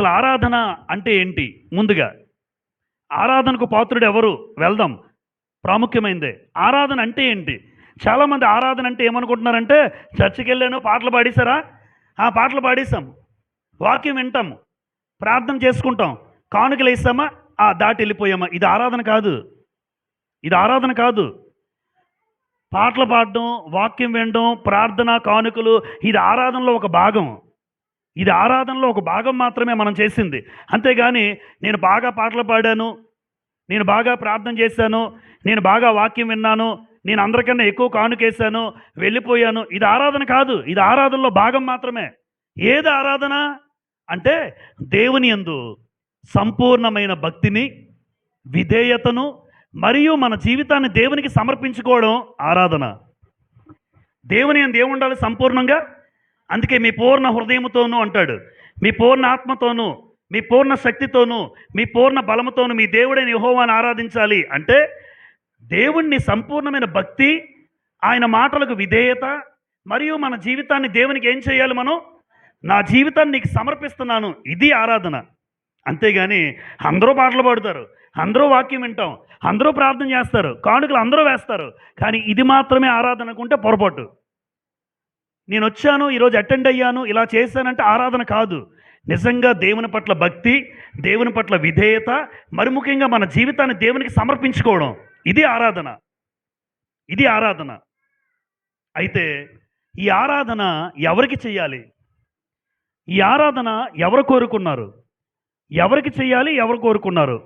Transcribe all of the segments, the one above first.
అసలు ఆరాధన అంటే ఏంటి? ముందుగా ఆరాధనకు పాత్రుడు ఎవరు? వెళ్దాం. ప్రాముఖ్యమైనదే. ఆరాధన అంటే ఏంటి? చాలామంది ఆరాధన అంటే ఏమనుకుంటున్నారంటే, చర్చికి వెళ్ళాను, పాటలు పాడేశారా? ఆ, పాటలు పాడేశాం. వాక్యం వింటాము, ప్రార్థన చేసుకుంటాం, కానుకలు వేస్తామా, దాటి వెళ్ళిపోయామా. ఇది ఆరాధన కాదు. ఇది ఆరాధన కాదు. పాటలు పాడడం, వాక్యం వినడం, ప్రార్థన, కానుకలు, ఇది ఆరాధనలో ఒక భాగం. ఇది ఆరాధనలో ఒక భాగం మాత్రమే మనం చేసింది. అంతేగాని నేను బాగా పాటలు పాడాను, నేను బాగా ప్రార్థన చేశాను, నేను బాగా వాక్యం విన్నాను, నేను అందరికన్నా ఎక్కువ కానుకేశాను, వెళ్ళిపోయాను, ఇది ఆరాధన కాదు. ఇది ఆరాధనలో భాగం మాత్రమే. ఏది ఆరాధన అంటే దేవుని యందు సంపూర్ణమైన భక్తిని, విధేయతను మరియు మన జీవితాన్ని దేవునికి సమర్పించుకోవడం ఆరాధన. దేవుని యందు ఏముండాలి? సంపూర్ణంగా. అందుకే మీ పూర్ణ హృదయముతోనూ అంటాడు, మీ పూర్ణ ఆత్మతోనూ, మీ పూర్ణ శక్తితోనూ, మీ పూర్ణ బలముతోనూ మీ దేవుడైన యెహోవాను ఆరాధించాలి. అంటే దేవుణ్ణి సంపూర్ణమైన భక్తి, ఆయన మాటలకు విధేయత, మరియు మన జీవితాన్ని దేవునికి ఏం చేయాలి? మనం నా జీవితాన్ని నీకు సమర్పిస్తున్నాను, ఇది ఆరాధన. అంతేగాని అందరూ పాటలు పాడుతారు, అందరూ వాక్యం వింటాం, అందరూ ప్రార్థన చేస్తారు, కానుకలు అందరూ వేస్తారు, కానీ ఇది మాత్రమే ఆరాధన అనుకుంటే పొరపాటు. నేను వచ్చాను, ఈరోజు అటెండ్ అయ్యాను, ఇలా చేశానంటే ఆరాధన కాదు. నిజంగా దేవుని పట్ల భక్తి, దేవుని పట్ల విధేయత, మరి ముఖ్యంగా మన జీవితాన్ని దేవునికి సమర్పించుకోవడం, ఇది ఆరాధన. ఇది ఆరాధన. అయితే ఈ ఆరాధన ఎవరికి చెయ్యాలి? ఈ ఆరాధన ఎవరు కోరుకున్నారు? ఎవరికి చెయ్యాలి? ఎవరు కోరుకున్నారు?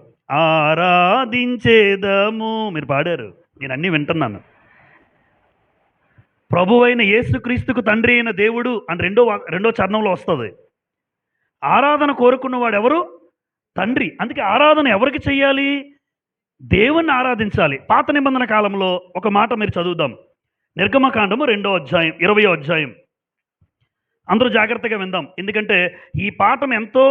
ఆరాధించేదము, మీరు పాడారు, నేను అన్నీ వింటున్నాను. ప్రభువైన యేసుక్రీస్తుకు తండ్రి అయిన దేవుడు అని రెండో చరణంలో వస్తుంది. ఆరాధన కోరుకున్నవాడు ఎవరు? తండ్రి. అందుకే ఆరాధన ఎవరికి చెయ్యాలి? దేవుణ్ణి ఆరాధించాలి. పాత నిబంధన కాలంలో ఒక మాట మీరు చదువుదాం. నిర్గమకాండము 2వ అధ్యాయం 20వ అధ్యాయం. అందరూ జాగ్రత్తగా విందాం, ఎందుకంటే ఈ పాఠం ఎంతో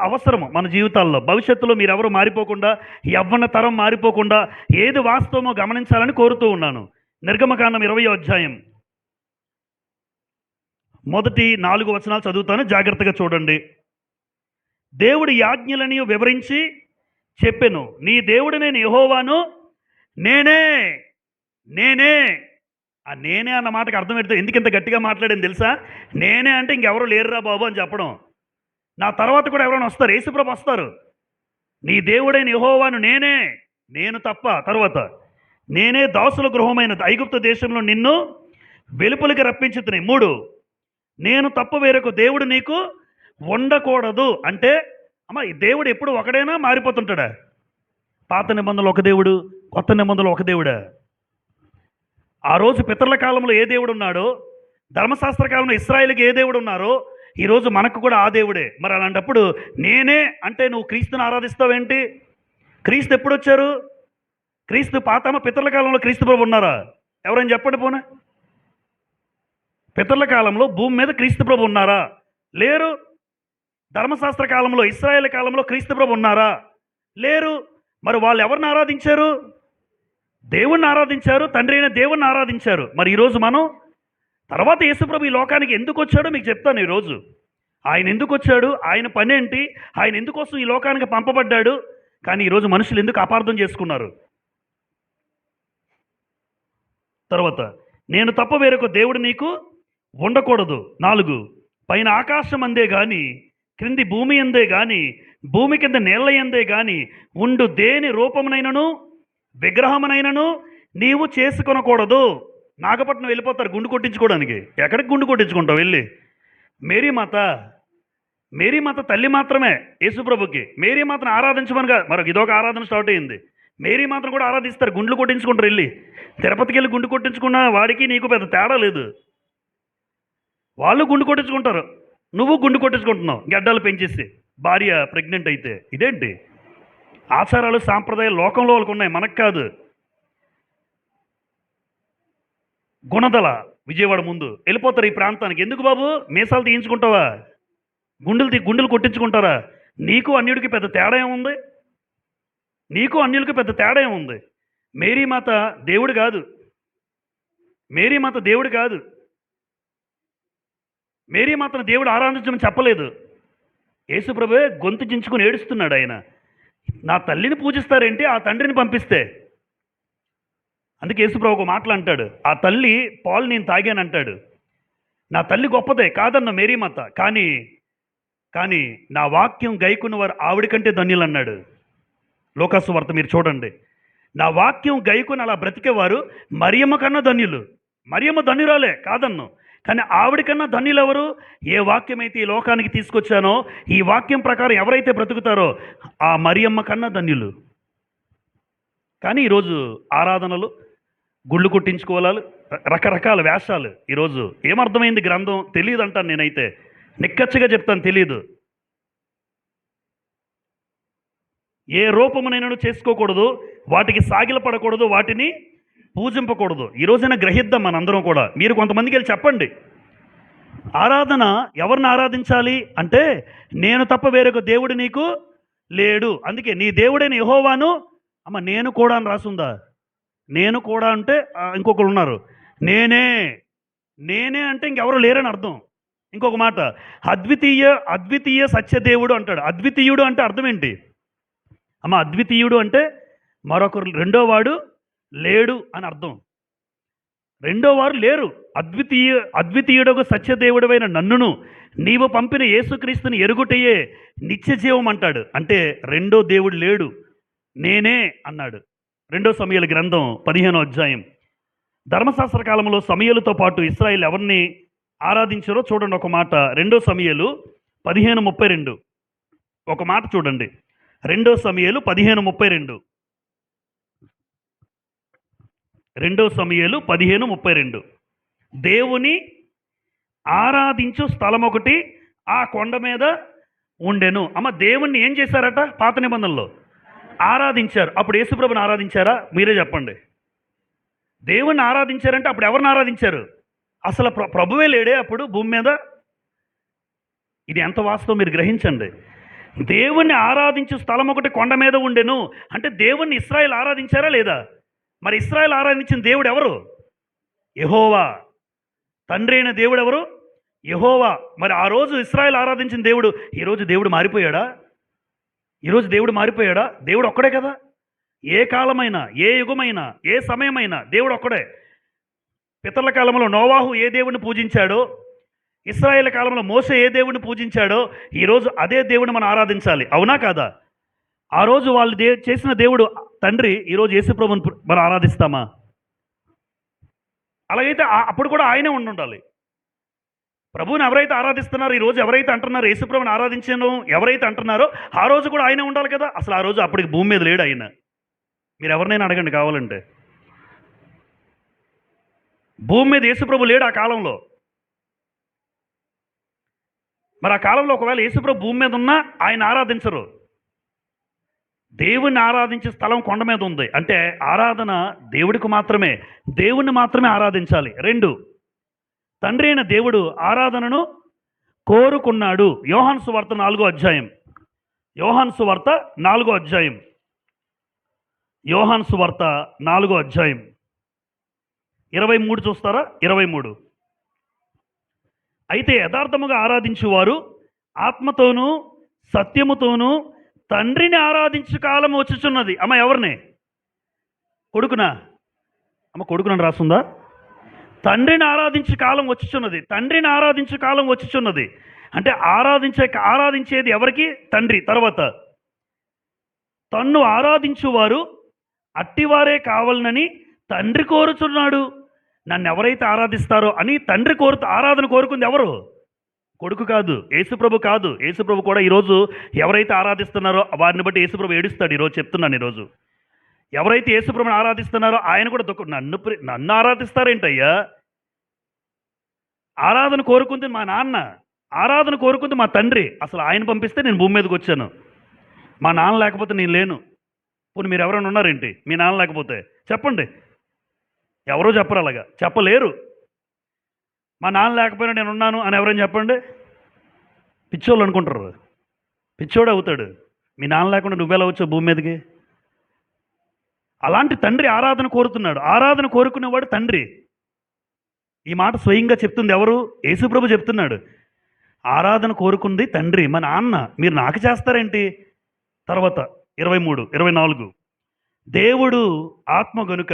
అవసరము మన జీవితాల్లో. భవిష్యత్తులో మీరెవరు మారిపోకుండా, యవ్వన తరం మారిపోకుండా ఏది వాస్తవమో గమనించాలని కోరుతూ ఉన్నాను. నిర్గమకాండం 20వ అధ్యాయం మొదటి 4 వచనాలు చదువుతాను, జాగ్రత్తగా చూడండి. దేవుడి ఆజ్ఞలని వివరించి చెప్పెను, నీ దేవుడు నేను యెహోవాను, నేనే నేనే. ఆ నేనే అన్న మాటకు అర్థం పెడితే ఎందుకు ఇంత గట్టిగా మాట్లాడేది తెలుసా? నేనే అంటే ఇంకెవరు లేరురా బాబు అని చెప్పడం. నా తర్వాత కూడా ఎవరైనా వస్తారు, యేసుప్రభు వస్తారు. నీ దేవుడైన యెహోవాను నేనే, నేను తప్ప. తర్వాత నేనే దాసుల గృహమైన ఐగుప్తు దేశంలో నిన్ను వెలుపలికి రప్పించుతున్నాయి. 3, నేను తప్ప వేరొక దేవుడు నీకు ఉండకూడదు. అంటే అమ్మ, ఈ దేవుడు ఎప్పుడు ఒకడైనా మారిపోతుంటాడా? పాత నిబంధనలు ఒక దేవుడు, కొత్త నిబంధనలు ఒక దేవుడా? ఆ రోజు పితరుల కాలంలో ఏ దేవుడు ఉన్నాడో, ధర్మశాస్త్ర కాలంలో ఇశ్రాయేలుకి ఏ దేవుడు ఉన్నారో, ఈరోజు మనకు కూడా ఆ దేవుడే. మరి అలాంటప్పుడు నేనే అంటే నువ్వు క్రీస్తుని ఆరాధిస్తావేంటి? క్రీస్తు ఎప్పుడు వచ్చారు? క్రీస్తు పాతమ్మ పితరుల కాలంలో క్రీస్తు ప్రభు ఉన్నారా? ఎవరైనా చెప్పండి పోనా. పితరుల కాలంలో భూమి మీద క్రీస్తు ప్రభు ఉన్నారా? లేరు. ధర్మశాస్త్ర కాలంలో ఇశ్రాయేల్ కాలంలో క్రీస్తు ప్రభు ఉన్నారా? లేరు. మరి వాళ్ళు ఎవరిని ఆరాధించారు? దేవుణ్ణి ఆరాధించారు, తండ్రి అయిన దేవుణ్ణి ఆరాధించారు. మరి ఈరోజు మనం తర్వాత యేసుప్రభు ఈ లోకానికి ఎందుకు వచ్చాడో మీకు చెప్తాను. ఈరోజు ఆయన ఎందుకు వచ్చాడు, ఆయన పని ఏంటి, ఆయన ఎందుకోసం ఈ లోకానికి పంపబడ్డాడు. కానీ ఈరోజు మనుషులు ఎందుకు అపార్థం చేసుకున్నారు? తర్వాత నేను తప్ప వేరొక దేవుడు నీకు ఉండకూడదు. 4, పైన ఆకాశం అందే గాని, క్రింది భూమి అందే గాని, భూమి కింద నీళ్ళ అందే గాని ఉండు దేని రూపమునైనను విగ్రహమునైనను నీవు చేసుకొనకూడదు. నాగపట్నం వెళ్ళిపోతారు గుండు కొట్టించుకోవడానికి. ఎక్కడికి గుండు కొట్టించుకుంటావు? వెళ్ళి మేరీ మాత తల్లి మాత్రమే యేసుప్రభుకి. మేరీ మాతను ఆరాధించమనిగా మరొక ఇదొక ఆరాధన స్టార్ట్ అయింది. మేరీ మాత్రం కూడా ఆరాధిస్తారు, గుండ్లు కొట్టించుకుంటారు. వెళ్ళి తిరుపతికి వెళ్ళి గుండు కొట్టించుకున్న వాడికి నీకు పెద్ద తేడా లేదు. వాళ్ళు గుండు కొట్టించుకుంటారు, నువ్వు గుండు కొట్టించుకుంటున్నావు గడ్డలు పెంచేసి, భార్య ప్రెగ్నెంట్ అయితే. ఇదేంటి ఆచారాలు, సాంప్రదాయాలు లోకంలో వాళ్ళకు ఉన్నాయి, మనకు కాదు. గుణదల విజయవాడ ముందు వెళ్ళిపోతారు ఈ ప్రాంతానికి. ఎందుకు బాబు మీసాలు తీయించుకుంటావా? గుండెలు కొట్టించుకుంటారా? నీకు అన్యుడికి పెద్ద తేడా ఏముంది? నీకు అన్యులకి పెద్ద తేడా ఏముంది? మేరీ మాత దేవుడు కాదు. మేరీ మాత దేవుడు కాదు. మేరీ మాతను దేవుడు ఆరాధించమని చెప్పలేదు. యేసుప్రభువే గొంతు చించుకుని ఏడుస్తున్నాడు ఆయన. నా తల్లిని పూజిస్తారేంటి ఆ తండ్రిని పంపిస్తే? అందుకే యేసుప్రభు ఒక మాటలు అంటాడు, ఆ తల్లి పాలు నేను తాగానంటాడు. నా తల్లి గొప్పదే కాదన్న మేరీమాత, కానీ కానీ నా వాక్యం గైకున్న వారు ఆవిడ కంటే ధన్యులు అన్నాడు. లోకాసు వార్త మీరు చూడండి. నా వాక్యం గైకుని అలా బ్రతికేవారు మరియమ్మ కన్నా ధన్యులు. మరియమ్మ ధన్యురాలే కాదన్ను, కానీ ఆవిడ కన్నా ధన్యులు ఎవరు? ఏ వాక్యం అయితే ఈ లోకానికి తీసుకొచ్చానో ఈ వాక్యం ప్రకారం ఎవరైతే బ్రతుకుతారో ఆ మరియమ్మ కన్నా ధన్యులు. కానీ ఈరోజు ఆరాధనలు, గుళ్ళు కొట్టించుకోవాలి, రకరకాల వేషాలు. ఈరోజు ఏమర్థమైంది గ్రంథం తెలియదు అంటాను నేనైతే, నిక్కచ్చిగా చెప్తాను తెలియదు. ఏ రూపమునైనా చేసుకోకూడదు, వాటికి సాగిలపడకూడదు, వాటిని పూజింపకూడదు. ఈ రోజున గ్రహిద్దాం మనందరం కూడా. మీరు కొంతమందికి వెళ్ళి చెప్పండి, ఆరాధన ఎవరిని ఆరాధించాలి అంటే, నేను తప్ప వేరొక దేవుడు నీకు లేడు, అందుకే నీ దేవుడైన యెహోవాను. అమ్మ నేను కూడా అని రాసుందా? నేను కూడా అంటే ఇంకొకరు ఉన్నారు. నేనే నేనే అంటే ఇంకెవరు లేరని అర్థం. ఇంకొక మాట, అద్వితీయ సత్యదేవుడు అంటాడు. అద్వితీయుడు అంటే అర్థం ఏంటి అమ్మ? అద్వితీయుడు అంటే మరొకరు రెండో వాడు లేడు అని అర్థం. రెండో వారు లేరు. అద్వితీయుడు సత్యదేవుడైన నన్నును నీవు పంపిన యేసుక్రీస్తుని ఎరుగుటయే నిత్య జీవం అంటాడు. అంటే రెండో దేవుడు లేడు, నేనే అన్నాడు. 2 సమూయేలు గ్రంథం 15వ అధ్యాయం. ధర్మశాస్త్ర కాలంలో సమూయేలుతో పాటు ఇశ్రాయేలు ఎవరిని ఆరాధించారో చూడండి ఒక మాట. 2 సమూయేలు 15:32 ఒక మాట చూడండి. 2 సమూయేలు 15:32. 2 సమూయేలు 15:32. దేవుని ఆరాధించు స్థలం ఒకటి ఆ కొండ మీద ఉండెను. అమ్మ దేవుణ్ణి ఏం చేశారట? పాత నిబంధనలో ఆరాధించారు. అప్పుడు యేసుప్రభుని ఆరాధించారా? మీరే చెప్పండి. దేవుణ్ణి ఆరాధించారంటే అప్పుడు ఎవరిని ఆరాధించారు? అసలు ప్రభువే లేడే అప్పుడు భూమి మీద. ఇది ఎంత వాస్తవం మీరు గ్రహించండి. దేవుణ్ణి ఆరాధించే స్థలం ఒకటి కొండ మీద ఉండెను అంటే దేవుణ్ణి ఇశ్రాయేలు ఆరాధించారా లేదా? మరి ఇశ్రాయేలు ఆరాధించిన దేవుడు ఎవరు? యెహోవా. తండ్రి అయిన దేవుడు ఎవరు? యెహోవా. మరి ఆ రోజు ఇశ్రాయేలు ఆరాధించిన దేవుడు ఈరోజు దేవుడు మారిపోయాడా? ఈరోజు దేవుడు మారిపోయాడా? దేవుడు ఒక్కడే కదా. ఏ కాలమైనా, ఏ యుగమైనా, ఏ సమయమైనా దేవుడు ఒక్కడే. పితరుల కాలంలో నోవాహు ఏ దేవుడిని పూజించాడో, ఇశ్రాయేల్ కాలంలో మోసే ఏ దేవుడిని పూజించాడో ఈరోజు అదే దేవుడిని మనం ఆరాధించాలి. అవునా కాదా? ఆ రోజు వాళ్ళు చేసిన దేవుడు తండ్రి, ఈరోజు యేసుప్రభుని మనం ఆరాధిస్తామా? అలాగైతే అప్పుడు కూడా ఆయనే ఉండాలి. ప్రభువుని ఎవరైతే ఆరాధిస్తున్నారో, ఈరోజు ఎవరైతే అంటున్నారో యేసుప్రభుని ఆరాధించాను ఎవరైతే అంటున్నారో ఆ రోజు కూడా ఆయనే ఉండాలి కదా. అసలు ఆ రోజు అప్పటికి భూమి మీద లేడు ఆయన. మీరు ఎవరినైనా అడగండి కావాలంటే. భూమి మీద యేసుప్రభు లేడు ఆ కాలంలో. మరి ఆ కాలంలో ఒకవేళ యేసుప్రభు భూమి మీద ఉన్నా ఆయన ఆరాధించరు. దేవుణ్ణి ఆరాధించే స్థలం కొండ మీద ఉంది అంటే ఆరాధన దేవుడికి మాత్రమే, దేవుణ్ణి మాత్రమే ఆరాధించాలి. 2, తండ్రి అయిన దేవుడు ఆరాధనను కోరుకున్నాడు. యోహాను సువార్త 4వ అధ్యాయం. యోహాను సువార్త 4వ అధ్యాయం. యోహాను సువార్త 4వ అధ్యాయం 23 చూస్తారా? 23. అయితే యథార్థముగా ఆరాధించువారు ఆత్మతోనూ సత్యముతోనూ తండ్రిని ఆరాధించు కాలం వచ్చుచున్నది. అమ్మ ఎవరిని? కొడుకునా? అమ్మ కొడుకునని రాస్తుందా? తండ్రిని ఆరాధించే కాలం వచ్చుచున్నది. తండ్రిని ఆరాధించే కాలం వచ్చుచున్నది అంటే ఆరాధించేది ఎవరికి? తండ్రి. తర్వాత తన్ను ఆరాధించువారు అట్టివారే కావాలనని తండ్రి కోరుచున్నాడు. నన్ను ఎవరైతే ఆరాధిస్తారో అని తండ్రి ఆరాధన కోరుకుంది ఎవరు? కొడుకు కాదు, యేసుప్రభు కాదు. యేసుప్రభు కూడా ఈరోజు ఎవరైతే ఆరాధిస్తున్నారో వారిని బట్టి యేసుప్రభు ఏడుస్తాడు. ఈరోజు చెప్తున్నాను, ఈరోజు ఎవరైతే యేసుప్రభుని ఆరాధిస్తున్నారో ఆయన కూడా నన్ను ఆరాధిస్తారేంటయ్యా? ఆరాధన కోరుకుంది మా నాన్న, ఆరాధన కోరుకుంది మా తండ్రి. అసలు ఆయన పంపిస్తే నేను భూమి మీదకి వచ్చాను. మా నాన్న లేకపోతే నేను లేను. పోనీ మీరు ఎవరైనా ఉన్నారేంటి మీ నాన్న లేకపోతే? చెప్పండి. ఎవరో చెప్పరు, అలాగా చెప్పలేరు. మా నాన్న లేకపోయినా నేను ఉన్నాను అని ఎవరైనా చెప్పండి. పిచ్చోళ్ళు అనుకుంటారు, పిచ్చోడు అవుతాడు. మీ నాన్న లేకుండా నువ్వెలా వచ్చావు భూమి మీదకి? అలాంటి తండ్రి ఆరాధన కోరుతున్నాడు. ఆరాధన కోరుకునేవాడు తండ్రి. ఈ మాట స్వయంగా చెప్తుంది ఎవరు? యేసుప్రభు చెప్తున్నాడు. ఆరాధన కోరుకుంది తండ్రి, మా నాన్న. మీరు నాకు చేస్తారేంటి? తర్వాత 23, 24 దేవుడు ఆత్మ గనుక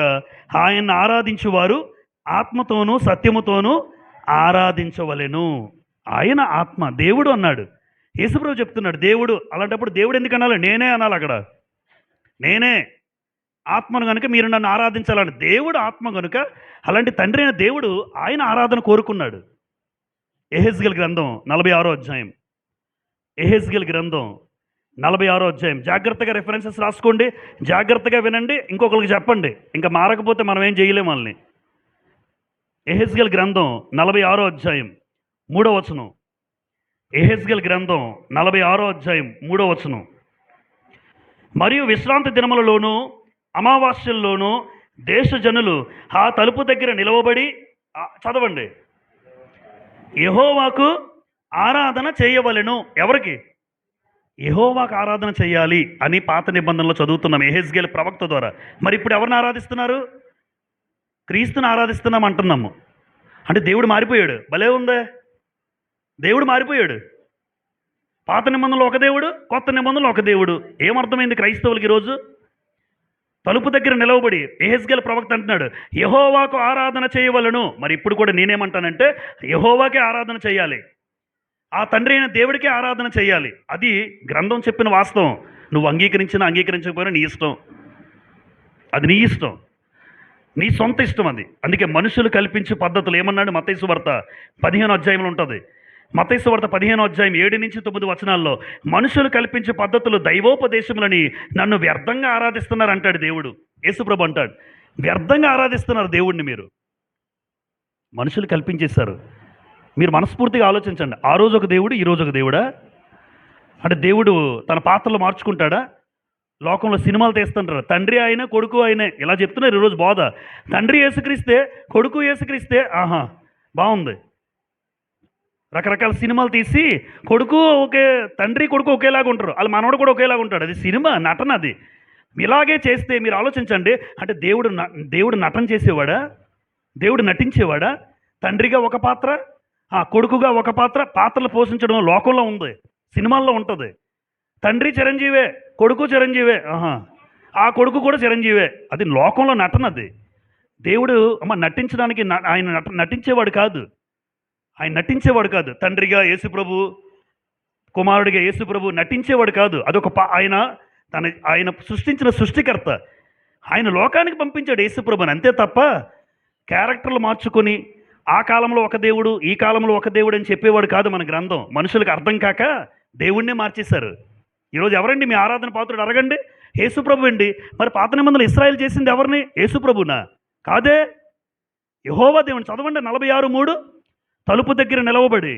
ఆయన్ని ఆరాధించువారు ఆత్మతోనూ సత్యముతోనూ ఆరాధించవలెను. ఆయన ఆత్మ, దేవుడు అన్నాడు. యేసుప్రభు చెప్తున్నాడు దేవుడు. అలాంటప్పుడు దేవుడు ఎందుకు అనాలి? నేనే అనాలి అక్కడ. నేనే ఆత్మను కనుక మీరు నన్ను ఆరాధించాలని. దేవుడు ఆత్మ కనుక అలాంటి తండ్రి అయిన దేవుడు ఆయన ఆరాధన కోరుకున్నాడు. ఎహెజ్కేలు గ్రంథం 46వ అధ్యాయం. ఎహెజ్కేలు గ్రంథం 46వ అధ్యాయం. జాగ్రత్తగా రెఫరెన్సెస్ రాసుకోండి, జాగ్రత్తగా వినండి, ఇంకొకరికి చెప్పండి. ఇంకా మారకపోతే మనం ఏం చేయలేము వాళ్ళని. ఎహెజ్కేలు గ్రంథం 46వ అధ్యాయం 3వ వచనం. ఎహెజ్కేలు గ్రంథం 46వ అధ్యాయం 3వ వచనం. మరియు విశ్రాంతి దినములలోనూ అమావాస్యల్లోనూ దేశజనులు ఆ తలుపు దగ్గర నిలవబడి చదవండి, యెహోవాకు ఆరాధన చేయవలెను. ఎవరికి? యెహోవాకు ఆరాధన చేయాలి అని పాత నిబంధనలో చదువుతున్నాం ఎహెజ్కేలు ప్రవక్త ద్వారా. మరి ఇప్పుడు ఎవరిని ఆరాధిస్తున్నారు? క్రీస్తుని ఆరాధిస్తున్నాం అంటున్నాము. అంటే దేవుడు మారిపోయాడు. భలే ఉందే, దేవుడు మారిపోయాడు. పాత నిబంధనలో ఒక దేవుడు, కొత్త నిబంధనలో ఒక దేవుడు. ఏమర్థమైంది క్రైస్తవులకి ఈరోజు? తలుపు దగ్గర నిలవబడి ఎహెజ్కేలు ప్రవక్త అంటున్నాడు యెహోవాకు ఆరాధన చేయవలను. మరి ఇప్పుడు కూడా నేనేమంటానంటే యెహోవాకే ఆరాధన చేయాలి, ఆ తండ్రి అయిన దేవుడికే ఆరాధన చేయాలి. అది గ్రంథం చెప్పిన వాస్తవం. నువ్వు అంగీకరించినా అంగీకరించకపోయినా నీ ఇష్టం, అది నీ ఇష్టం, నీ సొంత ఇష్టం అది. అందుకే మనుషులు కల్పించే పద్ధతులు ఏమన్నాడు? మత్తయి సువార్త 15వ అధ్యాయంలో ఉంటుంది. మత్తయి సువార్త 15వ అధ్యాయం 7-9 వచనాల్లో మనుషులు కల్పించే పద్ధతులు దైవోపదేశములని నన్ను వ్యర్థంగా ఆరాధిస్తున్నారు అంటాడు దేవుడు. యేసుప్రభు అంటాడు వ్యర్థంగా ఆరాధిస్తున్నారు దేవుడిని మీరు. మనుషులు కల్పించేశారు. మీరు మనస్ఫూర్తిగా ఆలోచించండి. ఆ రోజు ఒక దేవుడు, ఈ రోజు ఒక దేవుడా? అంటే దేవుడు తన పాత్రలు మార్చుకుంటాడా? లోకంలో సినిమాలు తీస్తుంటారు, తండ్రి ఆయన కొడుకు ఆయనే, ఇలా చెప్తున్నారు ఈరోజు బోధ. తండ్రి యేసుక్రీస్తే, కొడుకు యేసుక్రీస్తే, ఆహా బాగుంది. రకరకాల సినిమాలు తీసి కొడుకు ఒకే, తండ్రి కొడుకు ఒకేలాగా ఉంటారు, వాళ్ళ మనవడు కూడా ఒకేలాగా ఉంటాడు. అది సినిమా, నటన. అది ఇలాగే చేస్తే మీరు ఆలోచించండి. అంటే దేవుడు నటన చేసేవాడా? దేవుడు నటించేవాడా? తండ్రిగా ఒక పాత్ర, కొడుకుగా ఒక పాత్ర. పాత్రలు పోషించడం లోకంలో ఉంది, సినిమాల్లో ఉంటుంది. తండ్రి చిరంజీవే, కొడుకు చిరంజీవే, ఆ కొడుకు కూడా చిరంజీవే. అది లోకంలో నటన. అది దేవుడు నటించడానికి ఆయన నటించేవాడు కాదు. ఆయన నటించేవాడు కాదు. తండ్రిగా యేసుప్రభు, కుమారుడిగా యేసుప్రభు నటించేవాడు కాదు. అదొక ఆయన సృష్టించిన సృష్టికర్త. ఆయన లోకానికి పంపించాడు యేసుప్రభుని, అంతే తప్ప క్యారెక్టర్లు మార్చుకొని ఆ కాలంలో ఒక దేవుడు, ఈ కాలంలో ఒక దేవుడు అని చెప్పేవాడు కాదు మన గ్రంథం. మనుషులకు అర్థం కాక దేవుణ్ణే మార్చేశారు. ఈరోజు ఎవరండి మీ ఆరాధన పాత్రుడు? అడగండి. యేసుప్రభు అండి. మరి పాత నిబంధనలు ఇశ్రాయేలు చేసింది ఎవరిని? యేసుప్రభునా? కాదే, యెహోవా దేవుని. చదవండి 46:3. తలుపు దగ్గర నిలవబడి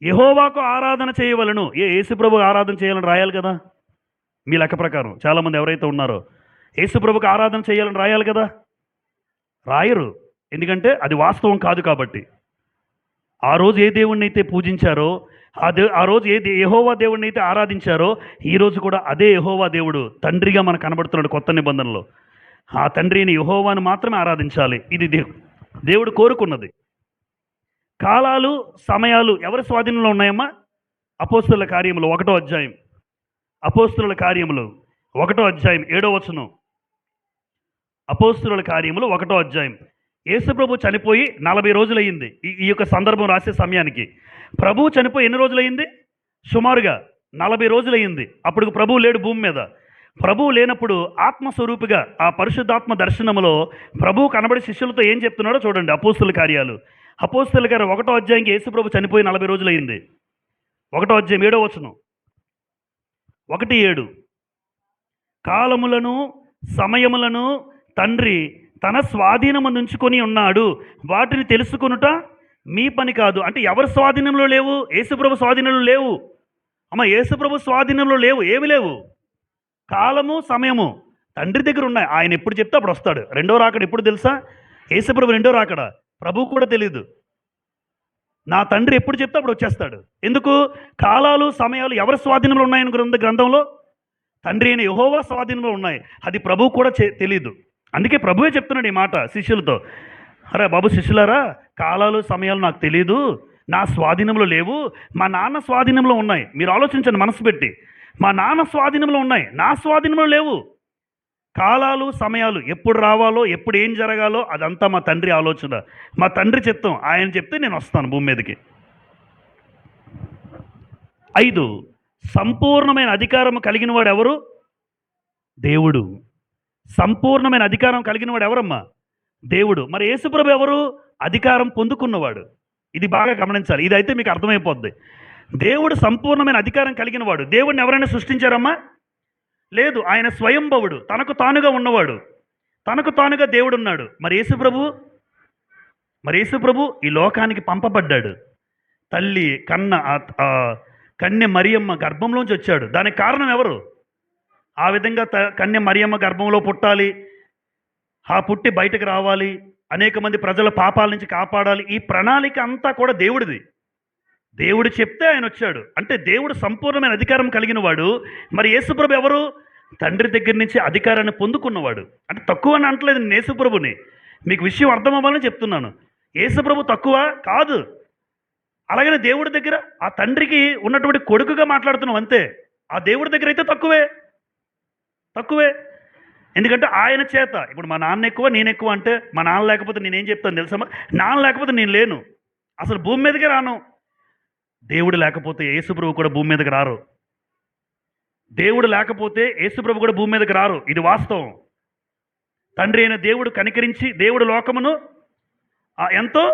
యెహోవాకు ఆరాధన చేయవలను. యేసుప్రభుకు ఆరాధన చేయాలని రాయాలి కదా మీ లెక్క ప్రకారం. చాలామంది ఎవరైతే ఉన్నారో యేసుప్రభుకు ఆరాధన చేయాలని రాయాలి కదా, రాయరు. ఎందుకంటే అది వాస్తవం కాదు కాబట్టి. ఆ రోజు ఏ దేవుణ్ణి అయితే పూజించారో, ఆ రోజు యెహోవా దేవుణ్ణి అయితే ఆరాధించారో, ఈరోజు కూడా అదే యెహోవా దేవుడు తండ్రిగా మనకు కనబడుతున్నాడు కొత్త నిబంధనలో. ఆ తండ్రిని యెహోవాను మాత్రమే ఆరాధించాలి. ఇది దేవుడు కోరుకున్నది. కాలాలు, సమయాలు ఎవరి స్వాధీనంలో ఉన్నాయమ్మా? అపోస్తలుల కార్యములు 1వ అధ్యాయం. అపోస్తలుల కార్యములు 1వ అధ్యాయం 7వ వచనం. అపోస్తలుల కార్యములు 1వ అధ్యాయం. యేసుప్రభు చనిపోయి 40 రోజులయ్యింది. ఈ యొక్క సందర్భం రాసే సమయానికి ప్రభువు చనిపోయి ఎన్ని రోజులయ్యింది? సుమారుగా 40 రోజులయ్యింది. అప్పుడు ప్రభువు లేడు భూమి మీద. ప్రభువు లేనప్పుడు ఆత్మస్వరూపిగా ఆ పరిశుద్ధాత్మ దర్శనములో ప్రభువు కనబడి శిష్యులతో ఏం చెప్తున్నాడో చూడండి. అపోస్తలుల కార్యాలు, అపోస్తలుల కార్యం 1వ అధ్యాయంకి యేసుప్రభు చనిపోయి 40 రోజులయ్యింది. 1వ అధ్యాయం 7వ వచనం. 1:7 కాలములను సమయములను తండ్రి తన స్వాధీనముంచుకొని ఉన్నాడు, వాటిని తెలుసుకొనుట మీ పని కాదు. అంటే ఎవరి స్వాధీనంలో లేవు? యేసుప్రభు స్వాధీనంలో లేవు అమ్మ. యేసుప్రభు స్వాధీనంలో లేవు, ఏమి లేవు. కాలము, సమయము తండ్రి దగ్గర ఉన్నాయి. ఆయన ఎప్పుడు చెప్తే అప్పుడు వస్తాడు. రెండో రాకడ ఎప్పుడు తెలుసా? యేసుప్రభు రెండో రాకడ ప్రభువు కూడా తెలియదు. నా తండ్రి ఎప్పుడు చెప్తే అప్పుడు వచ్చేస్తాడు. ఎందుకు? కాలాలు, సమయాలు ఎవరి స్వాధీనంలో ఉన్నాయని గ్రంథంలో తండ్రి అయిన యెహోవా స్వాధీనంలో ఉన్నాయి. అది ప్రభువు కూడా తెలియదు. అందుకే ప్రభువే చెప్తున్నాడు ఈ మాట శిష్యులతో. అరే బాబు శిష్యులారా, కాలాలు, సమయాలు నాకు తెలియదు, నా స్వాధీనంలో లేవు, మా నాన్న స్వాధీనంలో ఉన్నాయి. మీరు ఆలోచించండి మనసు పెట్టి. మా నాన్న స్వాధీనంలో ఉన్నాయి, నా స్వాధీనంలో లేవు. కాలాలు సమయాలు ఎప్పుడు రావాలో, ఎప్పుడు ఏం జరగాలో అదంతా మా తండ్రి ఆలోచన, మా తండ్రి చిత్తం. ఆయన చెప్తే నేను వస్తాను భూమి మీదకి. 5, సంపూర్ణమైన అధికారం కలిగిన వాడు ఎవరు? దేవుడు. సంపూర్ణమైన అధికారం కలిగిన వాడు ఎవరమ్మా? దేవుడు. మరి యేసుప్రభు ఎవరు? అధికారం పొందుకున్నవాడు. ఇది బాగా గమనించాలి. ఇదైతే మీకు అర్థమైపోద్ది. దేవుడు సంపూర్ణమైన అధికారం కలిగిన వాడు. దేవుడిని ఎవరైనా సృష్టించారమ్మా? లేదు. ఆయన స్వయంభవుడు, తనకు తానుగా ఉన్నవాడు. తనకు తానుగా దేవుడు ఉన్నాడు. మరి యేసుప్రభు ఈ లోకానికి పంపబడ్డాడు. తల్లి కన్య మరియమ్మ గర్భంలోంచి వచ్చాడు. దానికి కారణం ఎవరు? ఆ విధంగా కన్య మరియమ్మ గర్భంలో పుట్టాలి, ఆ పుట్టి బయటకు రావాలి, అనేక మంది ప్రజల పాపాల నుంచి కాపాడాలి. ఈ ప్రణాళిక అంతా కూడా దేవుడిది. దేవుడు చెప్తే ఆయన వచ్చాడు. అంటే దేవుడు సంపూర్ణమైన అధికారం కలిగిన వాడు. మరి యేసుప్రభు ఎవరు? తండ్రి దగ్గర నుంచి అధికారాన్ని పొందుకున్నవాడు. అంటే తక్కువ అని అంటలేదు నేను యేసుప్రభుని, మీకు విషయం అర్థం అవ్వాలని చెప్తున్నాను. యేసుప్రభు తక్కువ కాదు. అలాగనే దేవుడి దగ్గర ఆ తండ్రికి ఉన్నటువంటి కొడుకుగా మాట్లాడుతున్నాం అంతే. ఆ దేవుడి దగ్గర అయితే తక్కువే. ఎందుకంటే ఆయన చేత ఇప్పుడు మా నాన్న ఎక్కువ, నేను ఎక్కువ అంటే మా నాన్న లేకపోతే నేనేం చెప్తాను తెలుసమ్మా? నాన్న లేకపోతే నేను లేను, అసలు భూమి మీదకే రాను. దేవుడు లేకపోతే యేసుప్రభు కూడా భూమి మీదకి రారు. దేవుడు లేకపోతే యేసుప్రభు కూడా భూమి మీదకి రారు. ఇది వాస్తవం. తండ్రి అయిన దేవుడు కనికరించి దేవుడు లోకమును ఎంతో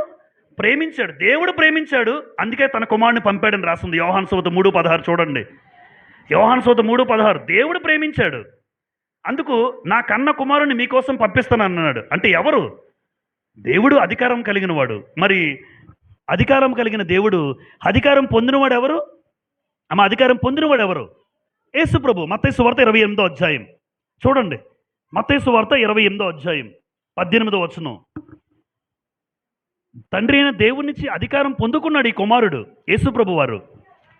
ప్రేమించాడు. దేవుడు ప్రేమించాడు, అందుకే తన కుమారుని పంపాడని రాస్తుంది యోహాను సువార్త 3:16. చూడండి, యోహాను సువార్త 3:16. దేవుడు ప్రేమించాడు, అందుకు నా కన్న కుమారుని మీకోసం పంపిస్తాను అన్నాడు. అంటే ఎవరు? దేవుడు అధికారం కలిగిన వాడు. మరి అధికారం కలిగిన దేవుడు అధికారం పొందినవాడు ఎవరు? అధికారం పొందినవాడు ఎవరు? యేసుప్రభు. మత్తయి సువార్త 28వ అధ్యాయం చూడండి. మత్తయి సువార్త 28వ అధ్యాయం 18వ వచనం. తండ్రి అయిన దేవుడి నుంచి అధికారం పొందుకున్నాడు ఈ కుమారుడు యేసుప్రభు వారు.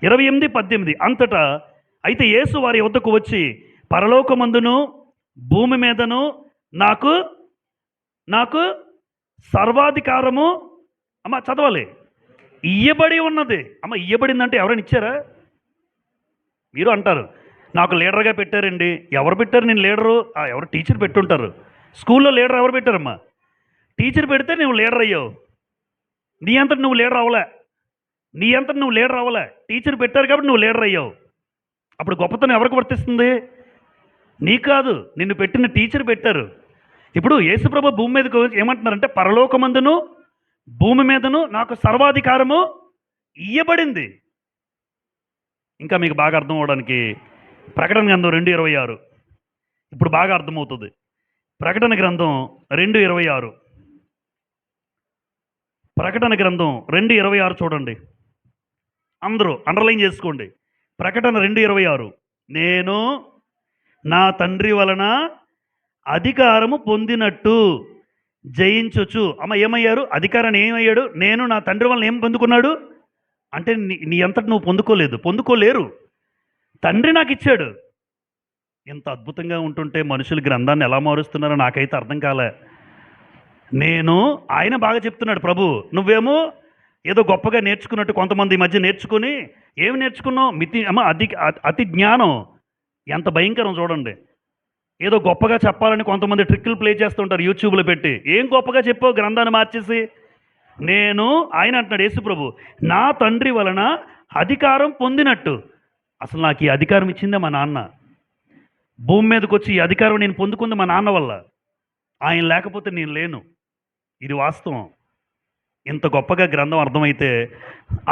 28:18. అంతటా అయితే యేసు వారి వద్దకు వచ్చి, పరలోకమందును భూమి మీదను నాకు సర్వాధికారము చదవాలి ఇయ్యబడి ఉన్నది. ఇయ్యబడిందంటే ఎవరైనా ఇచ్చారా? మీరు అంటారు నాకు లీడర్గా పెట్టారండి. ఎవరు పెట్టారు? నేను లీడరు. ఎవరు? టీచర్ పెట్టుంటారు. స్కూల్లో లీడర్ ఎవరు పెట్టారమ్మా? టీచర్ పెడితే నువ్వు లీడర్ అయ్యావు. నీ అంతటి నువ్వు లీడర్ అవ్వలే. టీచర్ పెట్టారు కాబట్టి నువ్వు లీడర్ అయ్యావు. అప్పుడు గొప్పతనం ఎవరికి వర్తిస్తుంది? నీ కాదు, నిన్ను పెట్టిన టీచర్ పెట్టారు. ఇప్పుడు యేసుప్రభు భూమి మీదకు ఏమంటున్నారంటే, పరలోకమందును భూమి మీదను నాకు సర్వాధికారము ఇయ్యబడింది. ఇంకా మీకు బాగా అర్థం అవడానికి ప్రకటన గ్రంథం 2:26 ఇప్పుడు బాగా అర్థమవుతుంది. ప్రకటన గ్రంథం 2:26. ప్రకటన గ్రంథం 2:26 చూడండి. అందరూ అండర్లైన్ చేసుకోండి. ప్రకటన 2:26. నేను నా తండ్రి వలన అధికారము పొందినట్టు జయించొచ్చు. ఏమయ్యారు? అధికారాన్ని ఏమయ్యాడు? నేను నా తండ్రి వలన ఏం పొందుకున్నాడు అంటే నీ అంతటి నువ్వు పొందుకోలేరు. తండ్రి నాకు ఇచ్చాడు. ఇంత అద్భుతంగా ఉంటుంటే మనుషులు గ్రంథాన్ని ఎలా మారుస్తున్నారో నాకైతే అర్థం కాలే. ఆయన బాగా చెప్తున్నాడు ప్రభు. నువ్వేమో ఏదో గొప్పగా నేర్చుకున్నట్టు కొంతమంది ఈ మధ్య నేర్చుకుని ఏమి నేర్చుకున్నావు? అతి జ్ఞానం ఎంత భయంకరం చూడండి. ఏదో గొప్పగా చెప్పాలని కొంతమంది ట్రిక్కులు ప్లే చేస్తుంటారు యూట్యూబ్లో పెట్టి. ఏం గొప్పగా చెప్పావు గ్రంథాన్ని మార్చేసి? ఆయన అంటున్నాడు యేసుప్రభు, నా తండ్రి వలన అధికారం పొందినట్టు. అసలు నాకు ఈ అధికారం ఇచ్చిందే మా నాన్న. భూమి మీదకి వచ్చి ఈ అధికారం నేను పొందుకుంది మా నాన్న వల్ల. ఆయన లేకపోతే నేను లేను. ఇది వాస్తవం. ఇంత గొప్పగా గ్రంథం అర్థమైతే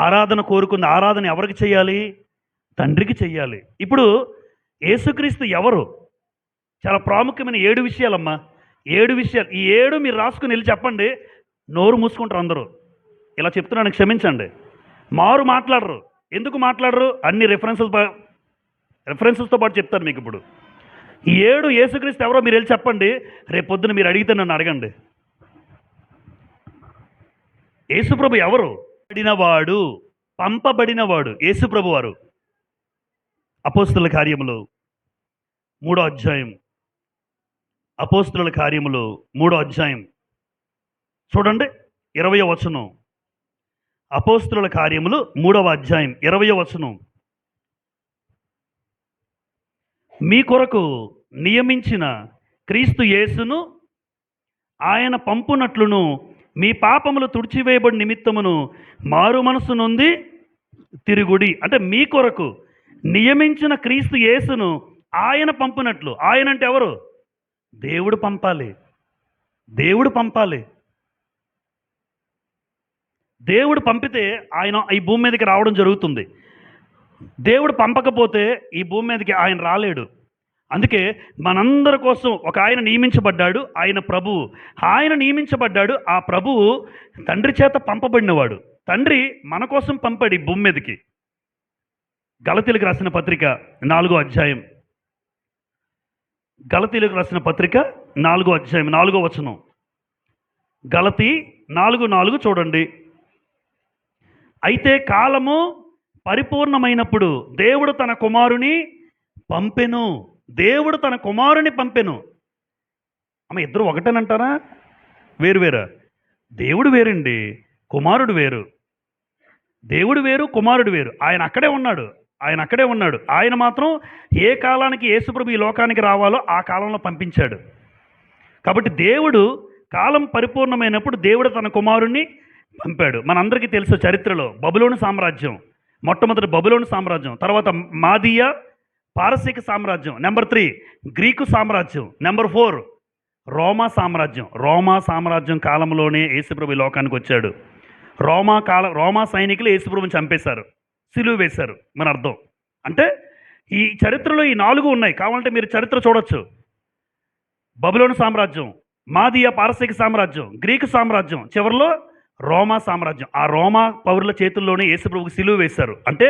ఆరాధన కోరుకుంది. ఆరాధన ఎవరికి చేయాలి? తండ్రికి చెయ్యాలి. ఇప్పుడు యేసుక్రీస్తు ఎవరు? చాలా ప్రాముఖ్యమైన 7 విషయాలమ్మా. 7 విషయాలు. ఈ 7 మీరు రాసుకుని వెళ్ళి చెప్పండి. నోరు మూసుకుంటారు అందరూ. ఇలా చెప్తున్నాను, క్షమించండి. మారు మాట్లాడరు. ఎందుకు మాట్లాడరు? అన్ని రెఫరెన్సెస్తో పాటు చెప్తాను మీకు. ఇప్పుడు ఈ 7 యేసుక్రీస్తు ఎవరో మీరు వెళ్ళి చెప్పండి. రేపు పొద్దున మీరు అడిగితే నన్ను అడగండి. యేసుప్రభు ఎవరు? పంపబడినవాడు యేసుప్రభు వారు. అపోస్తుల కార్యములు 3వ అధ్యాయం. అపోస్తుల కార్యములు 3వ అధ్యాయం చూడండి, 20వ వచనం. అపోస్తుల కార్యములు 3వ అధ్యాయం 20వ వచనం. మీ కొరకు నియమించిన క్రీస్తు యేసును ఆయన పంపునట్లును మీ పాపములు తుడిచివేయబడి నిమిత్తమును మారు మనసు నొంది తిరుగుడి. అంటే మీ కొరకు నియమించిన క్రీస్తు యేసును ఆయన పంపునట్లు. ఆయన అంటే ఎవరు? దేవుడు పంపాలి. దేవుడు పంపాలి. దేవుడు పంపితే ఆయన ఈ భూమి మీదకి రావడం జరుగుతుంది. దేవుడు పంపకపోతే ఈ భూమి మీదకి ఆయన రాలేడు. అందుకే మనందరి కోసం ఒక ఆయన నియమించబడ్డాడు. ఆయన ప్రభువు. ఆయన నియమించబడ్డాడు. ఆ ప్రభువు తండ్రి చేత పంపబడినవాడు. తండ్రి మన కోసం పంపాడు ఈ భూమి మీదకి. గలతీలకు రాసిన పత్రిక 4వ అధ్యాయం. గలతీలకు రాసిన పత్రిక 4వ అధ్యాయం 4వ వచనం. గలతీ 4:4 చూడండి. అయితే కాలము పరిపూర్ణమైనప్పుడు దేవుడు తన కుమారుని పంపెను. దేవుడు తన కుమారుని పంపెను. అమ్మ, ఇద్దరు ఒకటేనంటారా? వేరువేరా? దేవుడు వేరండి, కుమారుడు వేరు. దేవుడు వేరు, కుమారుడు వేరు. ఆయన అక్కడే ఉన్నాడు. ఆయన మాత్రం ఏ కాలానికి యేసుప్రభు ఈ లోకానికి రావాలో ఆ కాలంలో పంపించాడు. కాబట్టి దేవుడు కాలం పరిపూర్ణమైనప్పుడు దేవుడు తన కుమారుణ్ణి పంపాడు. మనందరికీ తెలుసు చరిత్రలో బబులోను సామ్రాజ్యం, మొట్టమొదటి బబులోను సామ్రాజ్యం, తర్వాత మాదియా పారసీక సామ్రాజ్యం, నెంబర్ 3 గ్రీకు సామ్రాజ్యం, నెంబర్ 4 రోమా సామ్రాజ్యం. రోమా సామ్రాజ్యం కాలంలోనే యేసుప్రభు లోకానికి వచ్చాడు. రోమా సైనికులు యేసుప్రభుని చంపేశారు, సిలువ వేశారు. మన అర్థం అంటే ఈ చరిత్రలో ఈ 4 ఉన్నాయి. కావాలంటే మీరు చరిత్ర చూడొచ్చు. బబులోను సామ్రాజ్యం, మాదియా పారసీక సామ్రాజ్యం, గ్రీకు సామ్రాజ్యం, చివరిలో రోమా సామ్రాజ్యం. ఆ రోమా పౌరుల చేతుల్లోనే యేసుప్రభుకి సిలువ వేశారు. అంటే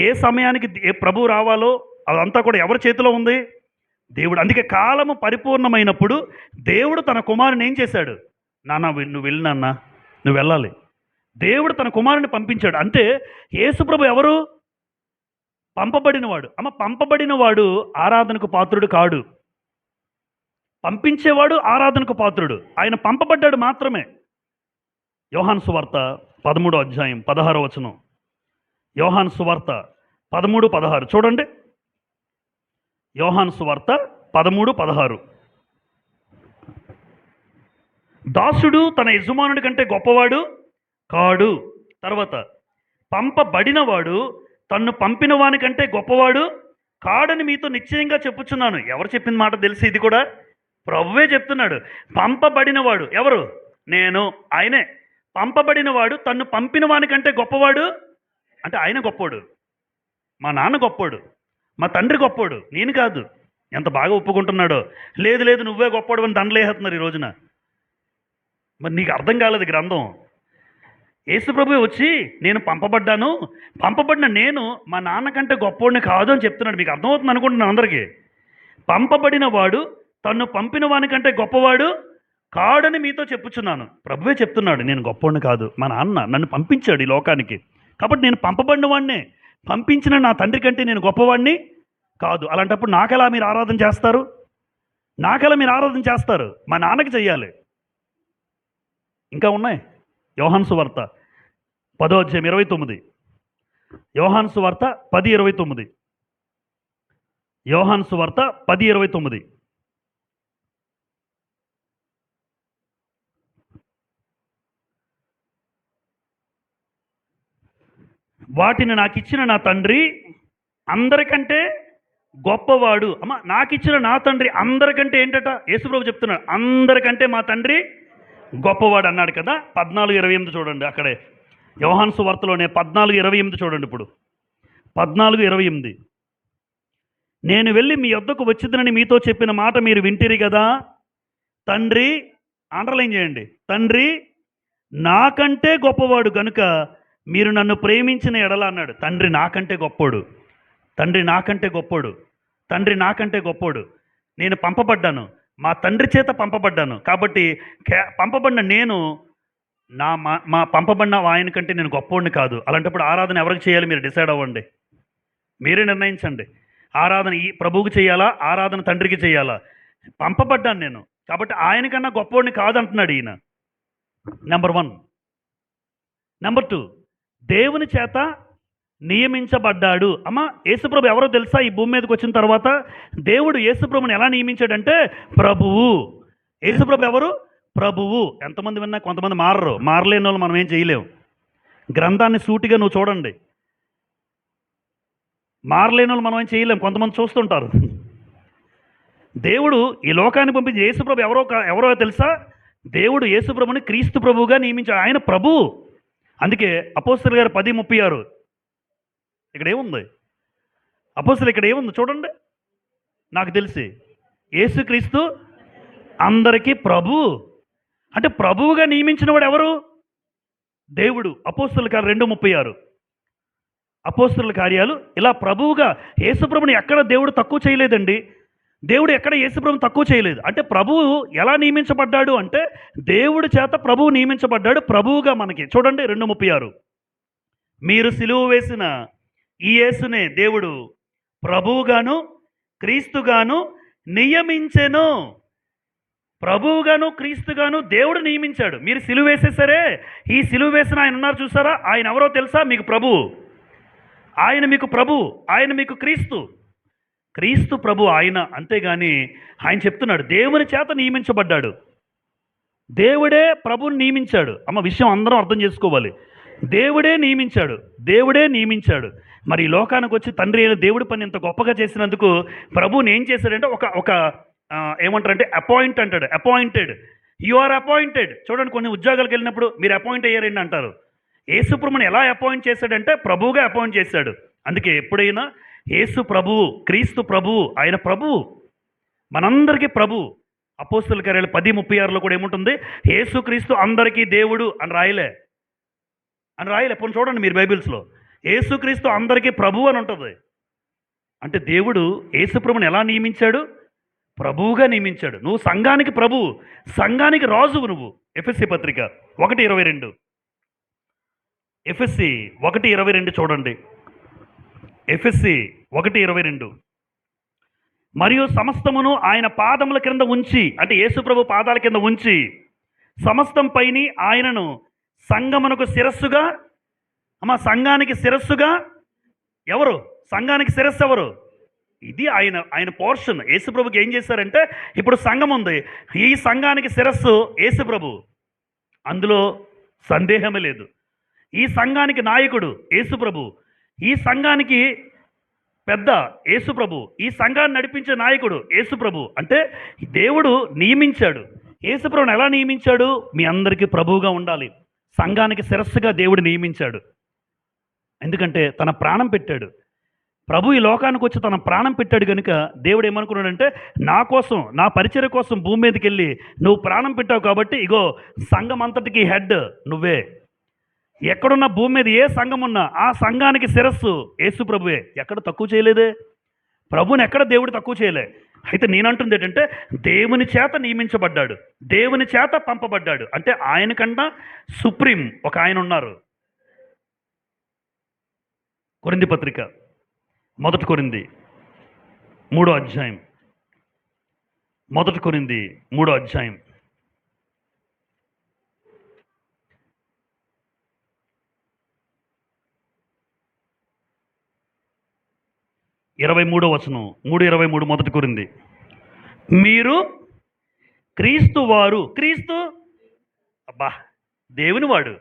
ఏ సమయానికి ఏ ప్రభు రావాలో అదంతా కూడా ఎవరి చేతిలో ఉంది? దేవుడు. అందుకే కాలము పరిపూర్ణమైనప్పుడు దేవుడు తన కుమారుని ఏం చేశాడు? నాన్న నువ్వు వెళ్ళి, నాన్న నువ్వు వెళ్ళాలి. దేవుడు తన కుమారుని పంపించాడు. అంటే యేసుప్రభు ఎవరు? పంపబడినవాడు. అమ్మ, పంపబడినవాడు ఆరాధనకు పాత్రుడు కాడు. పంపించేవాడు ఆరాధనకు పాత్రుడు. ఆయన పంపబడ్డాడు మాత్రమే. యోహాను సువార్త 13వ అధ్యాయం 16వ వచనం. యోహాను సువార్త 13:16 చూడండి. యోహాను సువార్త 13:16. దాసుడు తన యజమానుడి కంటే గొప్పవాడు కాడు. తర్వాత పంపబడినవాడు తన్ను పంపిన వాని కంటే గొప్పవాడు కాడని మీతో నిశ్చయంగా చెప్పుచున్నాను. ఎవరు చెప్పిన మాట తెలిసి? ఇది కూడా ప్రభువే చెప్తున్నాడు. పంపబడినవాడు ఎవరు? నేను, ఆయనే. పంపబడినవాడు తన్ను పంపిన వాని కంటే గొప్పవాడు అంటే ఆయన గొప్పోడు, మా నాన్న గొప్పోడు, మా తండ్రి గొప్పోడు, నేను కాదు. ఎంత బాగా ఒప్పుకుంటున్నాడో. లేదు లేదు నువ్వే గొప్పోడు అని దండలేస్తున్నారు ఈ రోజున. మరి నీకు అర్థం కాలేదు గ్రంథం. యేసుప్రభు వచ్చి నేను పంపబడిన నేను మా నాన్న కంటే గొప్పోడిని కాదు అని చెప్తున్నాడు. మీకు అర్థమవుతుంది అనుకుంటున్నాను అందరికీ. పంపబడిన వాడు తన్ను పంపిన వాని కంటే గొప్పవాడు కాడని మీతో చెప్పుచున్నాను. ప్రభువే చెప్తున్నాడు, నేను గొప్పోడిని కాదు, మా నాన్న నన్ను పంపించాడు ఈ లోకానికి. కాబట్టి నేను పంపబడిన వాడినే, పంపించిన నా తండ్రి కంటే నేను గొప్పవాడిని కాదు. అలాంటప్పుడు నాకెలా మీరు ఆరాధన చేస్తారు? మా నాన్నకి చెయ్యాలి. ఇంకా ఉన్నాయి. యోహాను సువార్త 10వ అధ్యాయం 29. యోహాను సువార్త 10:29. యోహాను సువార్త 10:29. వాటిని నాకు ఇచ్చిన నా తండ్రి అందరికంటే గొప్పవాడు. అమ్మ, నాకు ఇచ్చిన నా తండ్రి అందరికంటే ఏంటట? యేసుప్రభు చెప్తున్నాడు, అందరికంటే మా తండ్రి గొప్పవాడు అన్నాడు కదా. 14:28 చూడండి. అక్కడే యోహాను సువార్తలోనే 14:28 చూడండి. ఇప్పుడు 14:28. నేను వెళ్ళి మీ యొద్దకు వచ్చిందని మీతో చెప్పిన మాట మీరు వింటిరి కదా. తండ్రి, అండర్లైన్ చేయండి, తండ్రి నాకంటే గొప్పవాడు గనుక మీరు నన్ను ప్రేమించిన ఎడల అన్నాడు. తండ్రి నాకంటే గొప్పోడు, నేను పంపబడ్డాను, మా తండ్రి చేత పంపబడ్డాను. కాబట్టి పంపబడిన నేను మా పంపబడిన ఆయన కంటే నేను గొప్పోడిని కాదు. అలాంటప్పుడు ఆరాధన ఎవరికి చేయాలి? మీరు డిసైడ్ అవ్వండి, మీరే నిర్ణయించండి. ఆరాధన ఈ ప్రభువుకి చేయాలా, ఆరాధన తండ్రికి చేయాలా? పంపబడ్డాను నేను, కాబట్టి ఆయన కన్నా గొప్పోడిని కాదు అంటున్నాడు ఈయన. నెంబర్ 1. నెంబర్ 2, దేవుని చేత నియమించబడ్డాడు. అమ్మ, యేసుప్రభు ఎవరో తెలుసా? ఈ భూమి మీదకి వచ్చిన తర్వాత దేవుడు యేసుప్రభుని ఎలా నియమించాడంటే ప్రభువు. యేసుప్రభు ఎవరు? ప్రభువు. ఎంతమంది విన్నా కొంతమంది మారలేని వాళ్ళు మనం ఏం చేయలేము. గ్రంథాన్ని సూటిగా నువ్వు చూడండి, మారలేని వాళ్ళు మనం ఏం చేయలేము. కొంతమంది చూస్తుంటారు. దేవుడు ఈ లోకాన్ని పంపించి యేసుప్రభు ఎవరో తెలుసా? దేవుడు యేసుప్రభుని క్రీస్తు ప్రభువుగా నియమించాడు. ఆయన ప్రభువు. అందుకే అపోస్తలుల గారు 10:36 ఇక్కడ ఏముంది? అపోస్తలు ఇక్కడ ఏముంది చూడండి. నాకు తెలిసి యేసుక్రీస్తు అందరికీ ప్రభు. అంటే ప్రభువుగా నియమించిన వాడు ఎవరు? దేవుడు. అపోస్తలుల కార్యాలు 2:36. అపోస్తలుల కార్యాలు ఇలా ప్రభువుగా యేసుప్రభుని ఎక్కడ దేవుడు తక్కువ చేయలేదండి. దేవుడు ఎక్కడ యేసుప్రభుని తక్కువ చేయలేదు. అంటే ప్రభువు ఎలా నియమించబడ్డాడు అంటే దేవుడి చేత ప్రభువు నియమించబడ్డాడు ప్రభువుగా. మనకి చూడండి 2:36, మీరు సిలువ వేసిన ఈ యేసునే దేవుడు ప్రభువుగాను క్రీస్తుగాను నియమించెను. ప్రభువుగాను క్రీస్తుగాను దేవుడు నియమించాడు. మీరు సిలువ వేసేసరే, ఈ సిలువ వేసిన ఆయన ఉన్నారు చూసారా, ఆయన ఎవరో తెలుసా? మీకు ప్రభువు. ఆయన మీకు ప్రభు, ఆయన మీకు క్రీస్తు. క్రీస్తు ప్రభు ఆయన. అంతేగాని ఆయన చెప్తున్నాడు దేవుని చేత నియమించబడ్డాడు. దేవుడే ప్రభుని నియమించాడు. అమ్మ, విషయం అందరం అర్థం చేసుకోవాలి. దేవుడే నియమించాడు, దేవుడే నియమించాడు. మరి ఈ లోకానికి వచ్చి తండ్రి అయిన దేవుడి పని ఇంత గొప్పగా చేసినందుకు ప్రభువుని ఏం చేశాడంటే ఒక ఏమంటారంటే అపాయింట్ అంటాడు. Appointed, you are appointed. చూడండి, కొన్ని ఉద్యోగాలకు వెళ్ళినప్పుడు మీరు అపాయింట్ అయ్యారండి అంటారు. యేసుప్రభుని ఎలా అపాయింట్ చేశాడంటే ప్రభువుగా అపాయింట్ చేశాడు. అందుకే ఎప్పుడైనా యేసు ప్రభువు, క్రీస్తు ప్రభువు, ఆయన ప్రభువు, మనందరికీ ప్రభువు. అపోస్తలుల కార్యాలు 10:36 కూడా ఏముంటుంది? యేసుక్రీస్తు అందరికీ దేవుడు అని రాయలే. పోనీ చూడండి మీరు బైబిల్స్లో, యేసుక్రీస్తు అందరికీ ప్రభువు అని ఉంటుంది. అంటే దేవుడు యేసుప్రభుని ఎలా నియమించాడు? ప్రభువుగా నియమించాడు. నువ్వు సంఘానికి ప్రభువు, సంఘానికి రాజువు నువ్వు. ఎఫెసీ పత్రిక 1:22, ఎఫెసీ 1:22 చూడండి. ఎఫెసీ 1:22, మరియు సమస్తమును ఆయన పాదముల కింద ఉంచి, అంటే యేసుప్రభు పాదాల కింద ఉంచి, సమస్తం పైని ఆయనను సంఘమునకు శిరస్సుగా. సంఘానికి శిరస్సుగా ఎవరు? సంఘానికి శిరస్సు ఎవరు? ఇది ఆయన పోర్షన్. యేసుప్రభుకి ఏం చేశారంటే, ఇప్పుడు సంఘం ఉంది, ఈ సంఘానికి శిరస్సు యేసుప్రభు, అందులో సందేహమే లేదు. ఈ సంఘానికి నాయకుడు యేసుప్రభు, ఈ సంఘానికి పెద్ద యేసుప్రభు, ఈ సంఘాన్ని నడిపించే నాయకుడు యేసుప్రభు. అంటే దేవుడు నియమించాడు. యేసుప్రభుని ఎలా నియమించాడు? మీ అందరికీ ప్రభువుగా ఉండాలి. సంఘానికి శిరస్సుగా దేవుడు నియమించాడు. ఎందుకంటే తన ప్రాణం పెట్టాడు. ప్రభు ఈ లోకానికి వచ్చి తన ప్రాణం పెట్టాడు కనుక దేవుడు ఏమనుకున్నాడంటే, నా కోసం, నా పరిచర్య కోసం భూమి మీదకి వెళ్ళి నువ్వు ప్రాణం పెట్టావు కాబట్టి ఇగో సంఘం అంతటికి హెడ్ నువ్వే. ఎక్కడున్న భూమి మీద ఏ సంఘం ఉన్నా ఆ సంఘానికి శిరస్సు యేసు ప్రభువే. ఎక్కడ తక్కువ చేయలేదే, ప్రభుని ఎక్కడ దేవుడు తక్కువ చేయలే. అయితే నేనంటుంది ఏంటంటే, దేవుని చేత నియమించబడ్డాడు, దేవుని చేత పంపబడ్డాడు. అంటే ఆయనకన్నా సుప్రీం ఒక ఆయన ఉన్నారు. కొరింథీ పత్రిక 1 కొరింథీ 3వ అధ్యాయం, 1 కొరింథీ 3వ అధ్యాయం 23వ వచనం, 3:23, 1 కొరింథీ. మీరు క్రీస్తు వారు. క్రీస్తు అబ్బా దేవుని వాడు.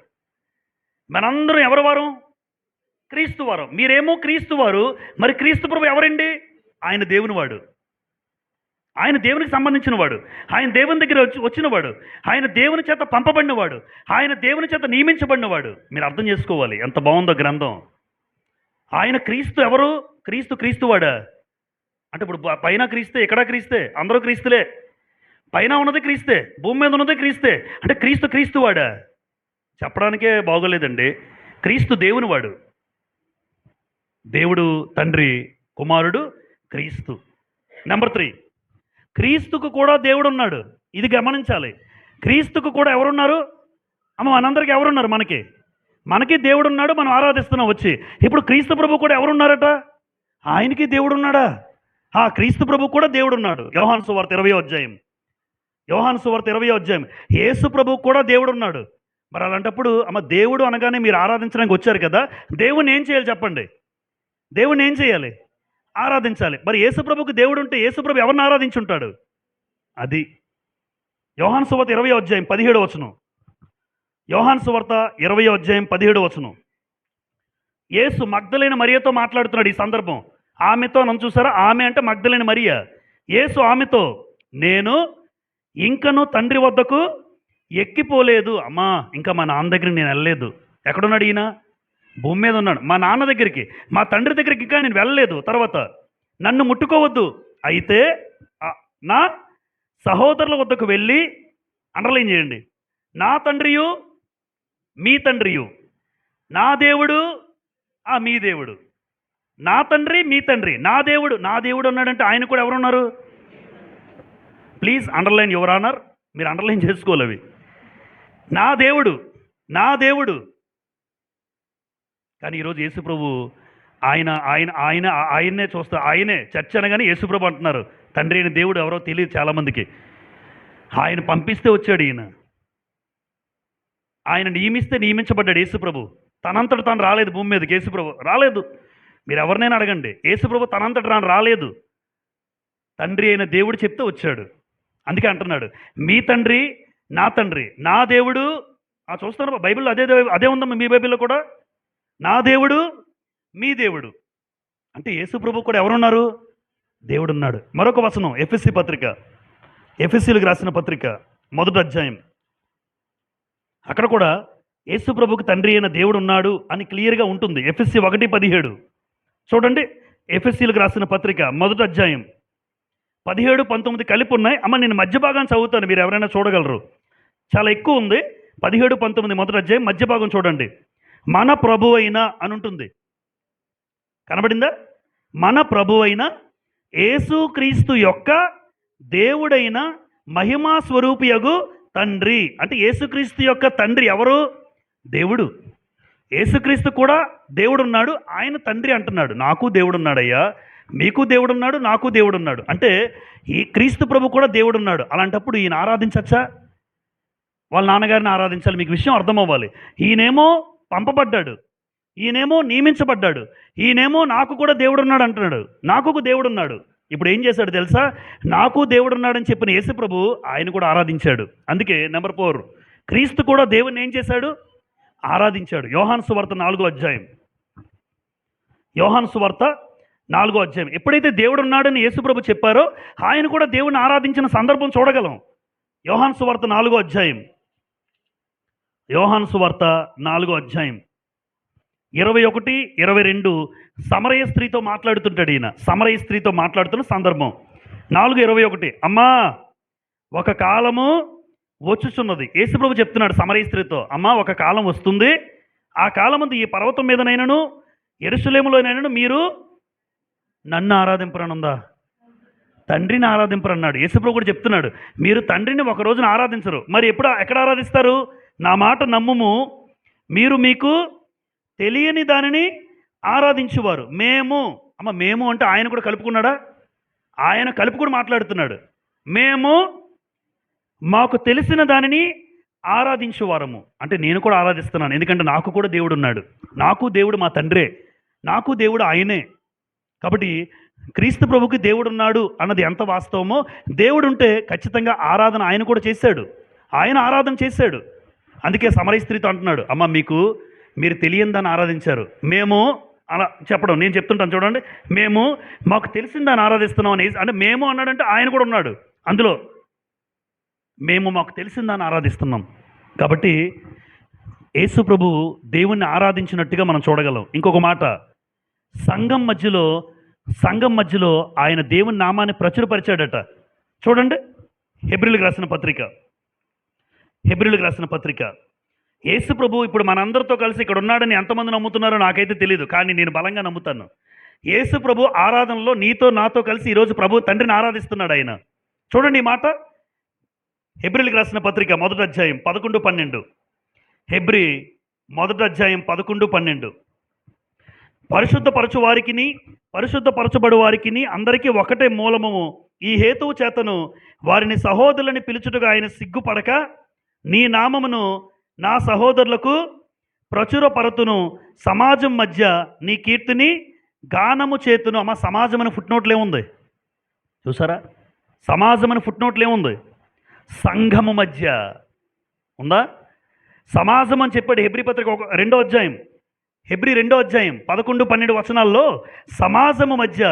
మనందరం ఎవరి వారు? క్రీస్తు వారు. మీరేమో క్రీస్తు వారు. మరి క్రీస్తు ప్రభు ఎవరండి? ఆయన దేవుని వాడు, ఆయన దేవునికి సంబంధించిన వాడు, ఆయన దేవుని దగ్గర వచ్చినవాడు, ఆయన దేవుని చేత పంపబడినవాడు, ఆయన దేవుని చేత నియమించబడినవాడు. మీరు అర్థం చేసుకోవాలి ఎంత బాగుందో గ్రంథం. ఆయన క్రీస్తు ఎవరు? క్రీస్తువాడా? అంటే ఇప్పుడు పైన క్రీస్తే, ఇక్కడ క్రీస్తే, అందరూ క్రీస్తులే. పైన ఉన్నది క్రీస్తే, భూమి మీద ఉన్నది క్రీస్తే. అంటే క్రీస్తువాడా? చెప్పడానికే బాగోలేదండి. క్రీస్తు దేవుని వాడు. దేవుడు తండ్రి, కుమారుడు, క్రీస్తు. నెంబర్ 3, క్రీస్తుకు కూడా దేవుడు ఉన్నాడు. ఇది గమనించాలి. క్రీస్తుకు కూడా ఎవరున్నారు? మనందరికీ ఎవరున్నారు? మనకి దేవుడు ఉన్నాడు. మనం ఆరాధిస్తున్నాం వచ్చి. ఇప్పుడు క్రీస్తు ప్రభు కూడా ఎవరున్నారట? ఆయనకి దేవుడు ఉన్నాడా? క్రీస్తు ప్రభు కూడా దేవుడు ఉన్నాడు. యోహాను సువార్త 20వ అధ్యాయం, యేసు ప్రభు కూడా దేవుడు ఉన్నాడు. మరి అలాంటప్పుడు అమ్మ దేవుడు అనగానే మీరు ఆరాధించడానికి వచ్చారు కదా, దేవుణ్ణి ఏం చేయాలి చెప్పండి? దేవుణ్ణి ఏం చేయాలి? ఆరాధించాలి. మరి యేసుప్రభుకు దేవుడు ఉంటే యేసుప్రభు ఎవరిని ఆరాధించుంటాడు? అది యోహాను సువార్త 20వ అధ్యాయం 17వ వచనం. యోహాను సువార్త 20వ అధ్యాయం 17వ వచనం. యేసు మగ్దలేని మరియతో మాట్లాడుతున్నాడు ఈ సందర్భం. ఆమెతో నన్ను చూసారా? ఆమె అంటే మగ్దలేని మరియ. యేసు ఆమెతో, నేను ఇంకను తండ్రి వద్దకు ఎక్కిపోలేదు. అమ్మా, ఇంకా మా నాన్న దగ్గరికి నేను వెళ్ళలేదు. ఎక్కడున్నాడు ఈయన? భూమి మీద ఉన్నాడు. మా నాన్న దగ్గరికి, మా తండ్రి దగ్గరికి ఇంకా నేను వెళ్ళలేదు. తర్వాత నన్ను ముట్టుకోవద్దు, అయితే నా సహోదరుల వద్దకు వెళ్ళి, అండర్లైన్ చేయండి, నా తండ్రియు మీ తండ్రియు, నా దేవుడు మీ దేవుడు. నా తండ్రి మీ తండ్రి, నా దేవుడు. నా దేవుడు అన్నాడంటే ఆయన కూడా ఎవరున్నారు? ప్లీజ్ అండర్లైన్ యువర్ ఆనర్, మీరు అండర్లైన్ చేసుకోవాలి అవి. నా దేవుడు, నా దేవుడు. కానీ ఈరోజు యేసుప్రభు ఆయన ఆయన ఆయన ఆయన్నే చూస్తా, ఆయనే చర్చ అనగానే యేసుప్రభు అంటున్నారు. తండ్రి అయిన దేవుడు ఎవరో తెలియదు చాలామందికి. ఆయన పంపిస్తే వచ్చాడు ఈయన. ఆయన నియమిస్తే నియమించబడ్డాడు యేసుప్రభు. తనంతట తాను రాలేదు భూమి మీదకి. యేసుప్రభు రాలేదు. మీరు ఎవరినైనా అడగండి, యేసుప్రభు తనంతట తాను రాలేదు. తండ్రి అయిన దేవుడు చెప్తే వచ్చాడు. అందుకే అంటున్నాడు, మీ తండ్రి నా తండ్రి, నా దేవుడు. చూస్తున్నారు బైబిల్లో అదే ఉందమ్మా, మీ బైబిల్లో కూడా. నా దేవుడు మీ దేవుడు అంటే యేసుప్రభు కూడా ఎవరున్నారు? దేవుడు ఉన్నాడు. మరొక వచనం, ఎఫెసీ పత్రిక, ఎఫెసీలకు రాసిన పత్రిక 1వ అధ్యాయం. అక్కడ కూడా యేసుప్రభుకు తండ్రి అయిన దేవుడు ఉన్నాడు అని క్లియర్గా ఉంటుంది. ఎఫెసీ 1:17 చూడండి. ఎఫెసీలకు రాసిన పత్రిక 1వ అధ్యాయం 17, 19 కలిపి ఉన్నాయి. అమ్మ, నేను మధ్య భాగం చదువుతాను, మీరు ఎవరైనా చూడగలరు. చాలా ఎక్కువ ఉంది. 17, 19 1వ అధ్యాయం మధ్య భాగం చూడండి. మన ప్రభు అయిన అని ఉంటుంది, కనబడిందా? మన ప్రభు అయిన యేసుక్రీస్తు యొక్క దేవుడైన మహిమా స్వరూపియగు తండ్రి. అంటే యేసుక్రీస్తు యొక్క తండ్రి ఎవరు? దేవుడు. యేసుక్రీస్తు కూడా దేవుడున్నాడు, ఆయన తండ్రి అంటున్నాడు. నాకు దేవుడున్నాడయ్యా, మీకు దేవుడున్నాడు, నాకు దేవుడున్నాడు. అంటే ఈ క్రీస్తు ప్రభు కూడా దేవుడున్నాడు. అలాంటప్పుడు ఈయన ఆరాధించచ్చా? వాళ్ళ నాన్నగారిని ఆరాధించాలి. మీకు విషయం అర్థం అవ్వాలి. ఈయనేమో పంపబడ్డాడు, ఈయనేమో నియమించబడ్డాడు, ఈయనేమో నాకు కూడా దేవుడున్నాడు అంటున్నాడు. నాకు దేవుడున్నాడు. ఇప్పుడు ఏం చేశాడు తెలుసా? నాకు దేవుడున్నాడని చెప్పిన యేసుప్రభు ఆయన కూడా ఆరాధించాడు. అందుకే నెంబర్ 4, క్రీస్తు కూడా దేవుని ఏం చేశాడు? ఆరాధించాడు. యోహాను సువార్త 4వ అధ్యాయం. యోహాను సువార్త 4వ అధ్యాయం. ఎప్పుడైతే దేవుడు ఉన్నాడని యేసుప్రభు చెప్పారో ఆయన కూడా దేవుని ఆరాధించిన సందర్భం చూడగలం. యోహాను సువార్త 4వ అధ్యాయం. యోహాను సువార్త 4వ అధ్యాయం 21, 22 సమరయ స్త్రీతో మాట్లాడుతుంటాడు ఈయన. సమరయ స్త్రీతో మాట్లాడుతున్న సందర్భం 4:21. అమ్మా, ఒక కాలము వచ్చుచున్నది. యేసుప్రభు చెప్తున్నాడు సమరయ స్త్రీతో, అమ్మా ఒక కాలం వస్తుంది, ఆ కాలమందు ఈ పర్వతం మీదనైనను యెరూషలేములోనైనను మీరు నన్ను ఆరాధింపరనుందా? తండ్రిని ఆరాధింపరన్నాడు. యేసుప్రభు కూడా చెప్తున్నాడు, మీరు తండ్రిని ఒక రోజున ఆరాధించరు, మరి ఎక్కడ ఆరాధిస్తారు? నా మాట నమ్ముము, మీరు మీకు తెలియని దానిని ఆరాధించువారు. మేము అంటే ఆయన కూడా కలుపుకున్నాడా? ఆయన కలుపుకుని మాట్లాడుతున్నాడు. మేము మాకు తెలిసిన దానిని ఆరాధించువారము అంటే నేను కూడా ఆరాధిస్తున్నాను, ఎందుకంటే నాకు కూడా దేవుడు ఉన్నాడు. నాకు దేవుడు మా తండ్రే, నాకు దేవుడు ఆయనే. కాబట్టి క్రీస్తు ప్రభుకి దేవుడు ఉన్నాడు అన్నది ఎంత వాస్తవమో, దేవుడు ఉంటే ఖచ్చితంగా ఆరాధన ఆయన కూడా చేశాడు, ఆయన ఆరాధన చేశాడు. అందుకే సమరయ స్త్రీతో అంటున్నాడు, అమ్మ మీరు తెలియని దాన్ని ఆరాధించారు, మేము అలా చెప్పడం నేను చెప్తుంటాను చూడండి. మాకు తెలిసిన దాన్ని ఆరాధిస్తున్నాం అని. అంటే మేము అన్నాడంటే ఆయన కూడా ఉన్నాడు అందులో. మాకు తెలిసిన దాన్ని ఆరాధిస్తున్నాం. కాబట్టి యేసు ప్రభు దేవుణ్ణి ఆరాధించినట్టుగా మనం చూడగలం. ఇంకొక మాట, సంఘం మధ్యలో ఆయన దేవుని నామాన్ని ప్రచురపరిచాడట. చూడండి, హెబ్రీయులకు రాసిన పత్రిక. యేసు ప్రభు ఇప్పుడు మనందరితో కలిసి ఇక్కడ ఉన్నాడని ఎంతమంది నమ్ముతున్నారో నాకైతే తెలియదు, కానీ నేను బలంగా నమ్ముతాను. యేసు ప్రభు ఆరాధనలో నీతో నాతో కలిసి ఈరోజు ప్రభు తండ్రిని ఆరాధిస్తున్నాడు ఆయన. చూడండి ఈ మాట, హెబ్రీయులకు రాసిన పత్రిక 1వ అధ్యాయం 11, 12. హెబ్రీ 1వ అధ్యాయం 11, 12. పరిశుద్ధపరచబడు వారికిని అందరికీ ఒకటే మూలము. ఈ హేతువు చేతను వారిని సహోదరులని పిలుచుటగా ఆయన సిగ్గుపడక నీ నామమును నా సహోదరులకు ప్రచురపరతును, సమాజం మధ్య నీ కీర్తిని గానము చేతును. అమ్మ, సమాజం అని ఫుట్నోట్లు ఏముంది చూసారా? సమాజం అని ఫుట్నోట్లు ఏముంది? సంఘము మధ్య ఉందా? సమాజం అని చెప్పాడు హెబ్రీ పత్రిక 2వ అధ్యాయం, హెబ్రీ 2వ అధ్యాయం 11-12 వచనాల్లో సమాజము మధ్య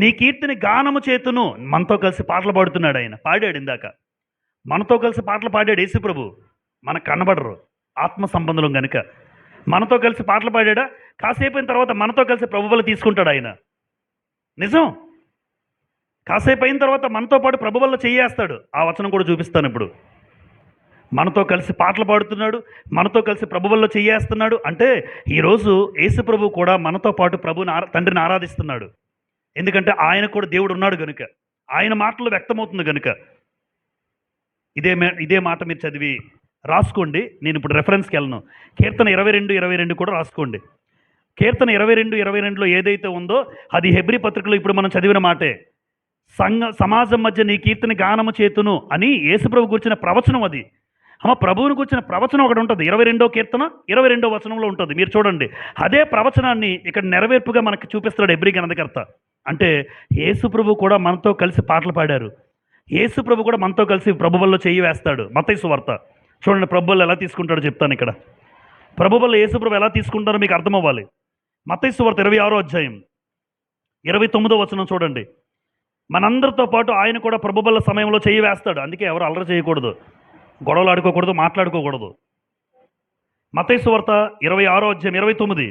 నీ కీర్తిని గానము చేతును. మనతో కలిసి పాటలు పాడుతున్నాడు ఆయన, పాడాడు ఇందాక. మనతో కలిసి పాటలు పాడాడు యేసుప్రభు. మనకు కనబడరు ఆత్మ సంబంధం కనుక. మనతో కలిసి పాటలు పాడాడా? కాసేపు అయిన తర్వాత మనతో కలిసి ప్రభువులు తీసుకుంటాడు ఆయన. నిజం. కాసేపు అయిన తర్వాత మనతో పాటు ప్రభువుల్లో చేయేస్తాడు. ఆ వచనం కూడా చూపిస్తాను ఇప్పుడు. మనతో కలిసి పాటలు పాడుతున్నాడు, మనతో కలిసి ప్రభువుల్లో చేయేస్తున్నాడు అంటే ఈరోజు యేసు ప్రభు కూడా మనతో పాటు తండ్రిని ఆరాధిస్తున్నాడు. ఎందుకంటే ఆయన కూడా దేవుడు ఉన్నాడు కనుక, ఆయన మాటలు వ్యక్తమవుతుంది కనుక. ఇదే మాట మీరు చదివి రాసుకోండి. నేను ఇప్పుడు రెఫరెన్స్కి వెళ్ళను. కీర్తన 22:22 కూడా రాసుకోండి. కీర్తన 22:22లో ఏదైతే ఉందో అది హెబ్రీ పత్రికలో ఇప్పుడు మనం చదివిన మాటే. సమాజం మధ్య నీ కీర్తిని గానము చేతును అని యేసుప్రభు గురించిన ప్రవచనం అది. ప్రభువుని గురించిన ప్రవచనం ఒకటి ఉంటుంది. 22వ కీర్తన 22వ వచనంలో ఉంటుంది. మీరు చూడండి. అదే ప్రవచనాన్ని ఇక్కడ నెరవేర్పుగా మనకు చూపిస్తాడు హెబ్రీ గ్రంథకర్త. అంటే యేసుప్రభు కూడా మనతో కలిసి పాటలు పాడారు. యేసుప్రభు కూడా మనతో కలిసి ప్రభువుల్లో చేయి వేస్తాడు. మత్తయి సువార్త చూడండి, ప్రభువులు ఎలా తీసుకుంటాడో చెప్తాను ఇక్కడ. ప్రభువుల్లో యేసుప్రభు ఎలా తీసుకుంటారో మీకు అర్థమవ్వాలి. మత్తయి సువార్త 26వ అధ్యాయం 29వ వచనం చూడండి. మనందరితో పాటు ఆయన కూడా ప్రభువుల సమయంలో చేయి వేస్తాడు. అందుకే ఎవరు అల్లరి చేయకూడదు, గొడవలు ఆడుకోకూడదు, మాట్లాడుకోకూడదు. మత్తయి సువార్త 26వ అధ్యాయం 29.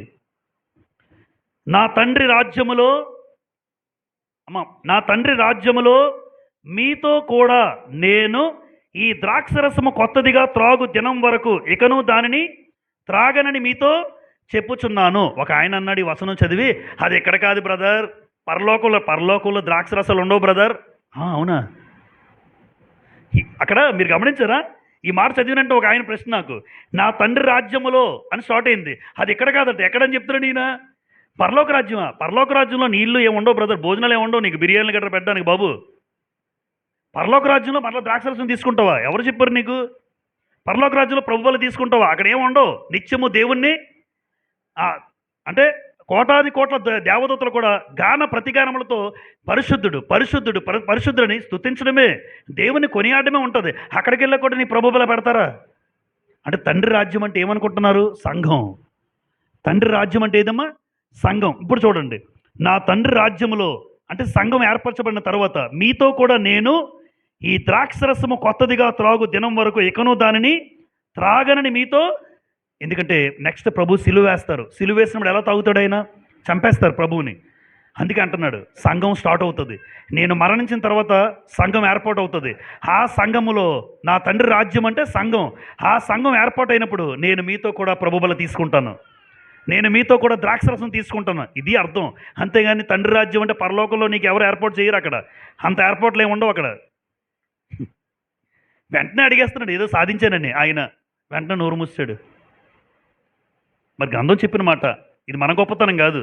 నా తండ్రి రాజ్యములో మీతో కూడా నేను ఈ ద్రాక్షరసము కొత్తదిగా త్రాగు దినం వరకు ఇకను దానిని త్రాగనని మీతో చెప్పుచున్నాను. ఒక ఆయన అన్నాడు ఈ వచనం చదివి, అది ఎక్కడ కాదు బ్రదర్, పరలోకంలో ద్రాక్షరసాలు ఉండవు బ్రదర్. అవునా? అక్కడ మీరు గమనించారా? ఈ మాట చదివినంటే ఒక ఆయన ప్రశ్న నాకు, నా తండ్రి రాజ్యములో అని స్టార్ట్ అయింది. అది ఎక్కడ కాదంట. ఎక్కడని చెప్తున్నాడు ఈయన? పరలోక రాజ్యమా? పరలోక రాజ్యంలో నీళ్లు ఏముండవు బ్రదర్, భోజనాలు ఏముండవు, నీకు బిర్యానీలు గట్రా పెట్టడానికి బాబు. పరలోక రాజ్యంలో మరలా ద్రాక్షరసం తీసుకుంటావా? ఎవరు చెప్పారు నీకు? పరలోక రాజ్యంలో ప్రభువులు తీసుకుంటావా? అక్కడ ఏముండవు. నిత్యము దేవుణ్ణి అంటే కోటాది కోట్ల దేవదూతలు కూడా గాన ప్రతిగానములతో పరిశుద్ధుడు పరిశుద్ధుడు పరిశుద్ధుడిని స్తుతించడమే, దేవుని కొనియాడమే ఉంటుంది. అక్కడికి వెళ్ళి కూడా నీ ప్రభువుల పెడతారా? అంటే తండ్రి రాజ్యం అంటే ఏమనుకుంటున్నారు? సంఘం. తండ్రి రాజ్యం అంటే ఏదమ్మా? సంఘం. ఇప్పుడు చూడండి, నా తండ్రి రాజ్యములో అంటే సంఘం ఏర్పరచబడిన తర్వాత మీతో కూడా నేను ఈ ద్రాక్షరసము కొత్తదిగా త్రాగు దినం వరకు ఇకను దానిని త్రాగనని మీతో. ఎందుకంటే నెక్స్ట్ ప్రభు సిలువ వేస్తారు. సిలువ వేసినప్పుడు ఎలా తాగుతాడు ఆయన? చంపేస్తారు ప్రభువుని. అందుకే అంటున్నాడు సంఘం స్టార్ట్ అవుతుంది. నేను మరణించిన తర్వాత సంఘం ఏర్పాటు అవుతుంది. ఆ సంఘములో నా తండ్రి రాజ్యం అంటే సంఘం. ఆ సంఘం ఏర్పాటు అయినప్పుడు నేను మీతో కూడా ప్రభుబల తీసుకుంటాను, నేను మీతో కూడా ద్రాక్షరసం తీసుకుంటాను. ఇది అర్థం. అంతేగాని తండ్రి రాజ్యం అంటే పరలోకంలో నీకు ఎవరు ఏర్పాటు చేయరు. అక్కడ అంత ఏర్పాట్లు ఏమి ఉండవు. అక్కడ వెంటనే అడిగేస్తున్నాడు, ఏదో సాధించానని. ఆయన వెంటనే నోరు మూసాడు. మరి గ్రంథం చెప్పిన మాట ఇది, మన గొప్పతనం కాదు.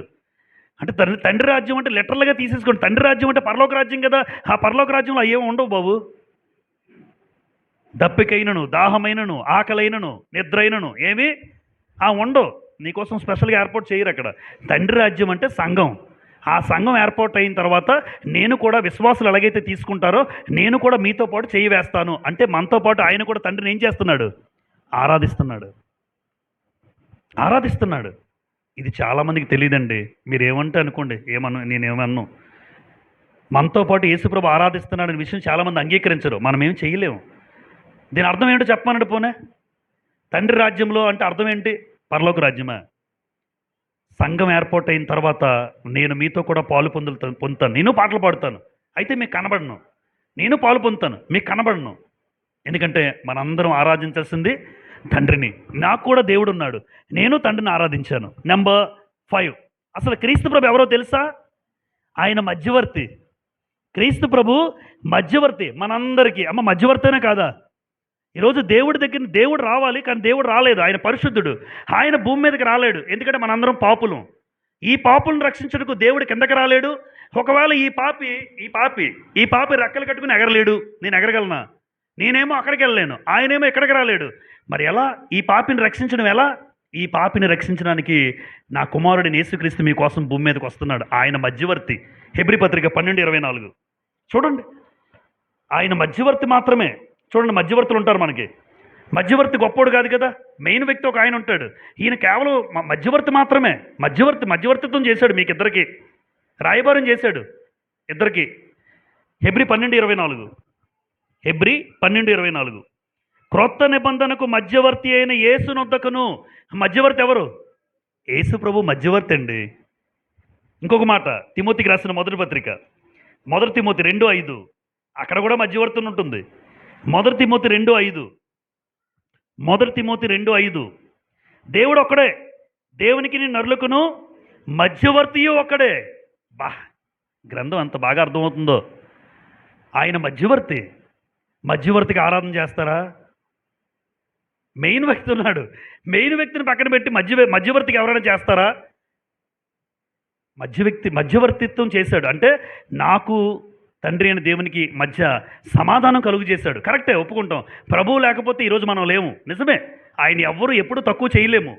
అంటే తండ్రి రాజ్యం అంటే లిటరల్గా తీసేసుకోండి. తండ్రి రాజ్యం అంటే పరలోక రాజ్యం కదా. ఆ పరలోక రాజ్యంలో ఏమి ఉండవు బాబు. దప్పికైనను, దాహమైనను, ఆకలైనను, నిద్రైనను ఏమి ఉండవు. నీకోసం స్పెషల్గా ఏర్పాటు చేయరు అక్కడ. తండ్రి రాజ్యం అంటే సంఘం. ఆ సంఘం ఏర్పాటు అయిన తర్వాత నేను కూడా విశ్వాసులు ఎలాగైతే తీసుకుంటారో నేను కూడా మీతో పాటు చేయి వేస్తాను. అంటే మనతో పాటు ఆయన కూడా తండ్రిని ఏం చేస్తున్నాడు? ఆరాధిస్తున్నాడు. ఇది చాలామందికి తెలియదండి. మీరు ఏమంటే అనుకోండి, నేనేమన్ను. మనతో పాటు యేసుప్రభు ఆరాధిస్తున్నాడనే విషయం చాలామంది అంగీకరించరు. మనం ఏం చేయలేము. దీని అర్థం ఏంటో చెప్పమన్నాడు. పోనే తండ్రి రాజ్యంలో అంటే అర్థం ఏంటి? పరలోక రాజ్యమా? సంఘం ఏర్పాటు అయిన తర్వాత నేను మీతో కూడా పాలు పొందుతాను. నేను పాటలు పాడుతాను, అయితే మీకు కనబడను. నేను పాలు పొందుతాను, మీకు కనబడను. ఎందుకంటే మనందరం ఆరాధించాల్సింది తండ్రిని. నాకు కూడా దేవుడు ఉన్నాడు, నేను తండ్రిని ఆరాధించాను. నెంబర్ 5, అసలు క్రీస్తు ప్రభు ఎవరో తెలుసా? ఆయన మధ్యవర్తి. క్రీస్తు ప్రభు మధ్యవర్తి మనందరికీ. మధ్యవర్తేనే కాదా? ఈరోజు దేవుడి దగ్గర దేవుడు రావాలి, కానీ దేవుడు రాలేదు. ఆయన పరిశుద్ధుడు. ఆయన భూమి మీదకి రాలేడు. ఎందుకంటే మనందరం పాపులం. ఈ పాపులను రక్షించడానికి దేవుడు కిందకి రాలేడు. ఒకవేళ ఈ పాపి రెక్కలు కట్టుకుని ఎగరలేడు. నేను ఎగరగలనా? నేనేమో అక్కడికి వెళ్ళలేను, ఆయనేమో ఇక్కడికి రాలేడు. మరి ఎలా ఈ పాపిని రక్షించడం ఎలా? ఈ పాపిని రక్షించడానికి నా కుమారుడిని యేసుక్రీస్తు మీకోసం భూమి మీదకి వస్తున్నాడు. ఆయన మధ్యవర్తి. హెబ్రీ పత్రిక 12:24 చూడండి. ఆయన మధ్యవర్తి మాత్రమే. చూడండి, మధ్యవర్తులు ఉంటారు మనకి. మధ్యవర్తి గొప్పోడు కాదు కదా, మెయిన్ వ్యక్తి ఒక ఆయన ఉంటాడు. ఈయన కేవలం మధ్యవర్తి మాత్రమే. మధ్యవర్తిత్వం చేశాడు మీకు ఇద్దరికి, రాయబారం చేశాడు ఇద్దరికి. హెబ్రీ 12:24 హెబ్రీ 12:24 క్రొత్త నిబంధనకు మధ్యవర్తి అయిన యేసునొద్దకును. మధ్యవర్తి ఎవరు? యేసు ప్రభు మధ్యవర్తి అండి. ఇంకొక మాట, తిమోతికి రాసిన మొదటి పత్రిక 1 తిమోతి 2:5 అక్కడ కూడా మధ్యవర్తి ఉంటుంది. 1 తిమోతి 2:5 1 తిమోతి 2:5 దేవుడు ఒక్కడే, దేవునికి నరులకును మధ్యవర్తియు ఒక్కడే. బా, గ్రంథం అంత బాగా అర్థమవుతుందో. ఆయన మధ్యవర్తి. మధ్యవర్తికి ఆరాధన చేస్తారా? మెయిన్ వ్యక్తి ఉన్నాడు, మెయిన్ వ్యక్తిని పక్కన పెట్టి మధ్యవర్తికి ఎవరైనా చేస్తారా? మధ్యవర్తిత్వం చేశాడు అంటే నాకు తండ్రి అయిన దేవునికి మధ్య సమాధానం కలుగు చేశాడు. కరెక్టే, ఒప్పుకుంటాం. ప్రభువు లేకపోతే ఈరోజు మనం లేము, నిజమే. ఆయన ఎవ్వరూ ఎప్పుడు తక్కువ చేయలేము.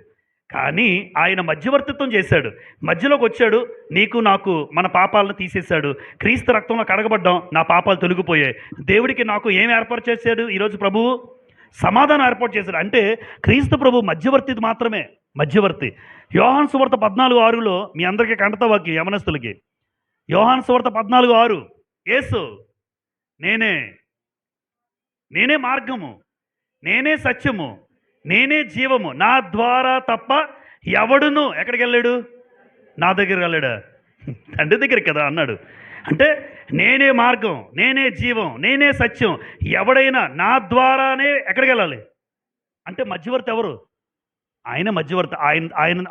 కానీ ఆయన మధ్యవర్తిత్వం చేశాడు, మధ్యలోకి వచ్చాడు. నీకు నాకు మన పాపాలను తీసేశాడు. క్రీస్తు రక్తంలో కడగబడ్డాం, నా పాపాలు తొలగిపోయాయి. దేవుడికి నాకు ఏం ఏర్పాటు చేశాడు? ఈరోజు ప్రభువు సమాధానం ఏర్పాటు చేశాడు. అంటే క్రీస్తు ప్రభు మధ్యవర్తి మాత్రమే, మధ్యవర్తి. యోహాను సువార్త 14:6 మీ అందరికీ కంటతవాక్యం యవనస్తులకి. యోహాను సువార్త 14:6 యేసు నేనే మార్గము, నేనే సత్యము, నేనే జీవము, నా ద్వారా తప్ప ఎవడును ఎక్కడికి వెళ్ళాడు? నా దగ్గరికి వెళ్ళాడా? తండ్రి దగ్గరికి కదా అన్నాడు. అంటే నేనే మార్గం, నేనే జీవం, నేనే సత్యం, ఎవడైనా నా ద్వారానే ఎక్కడికి వెళ్ళాలి? అంటే మధ్యవర్తి ఎవరు? ఆయన మధ్యవర్తి.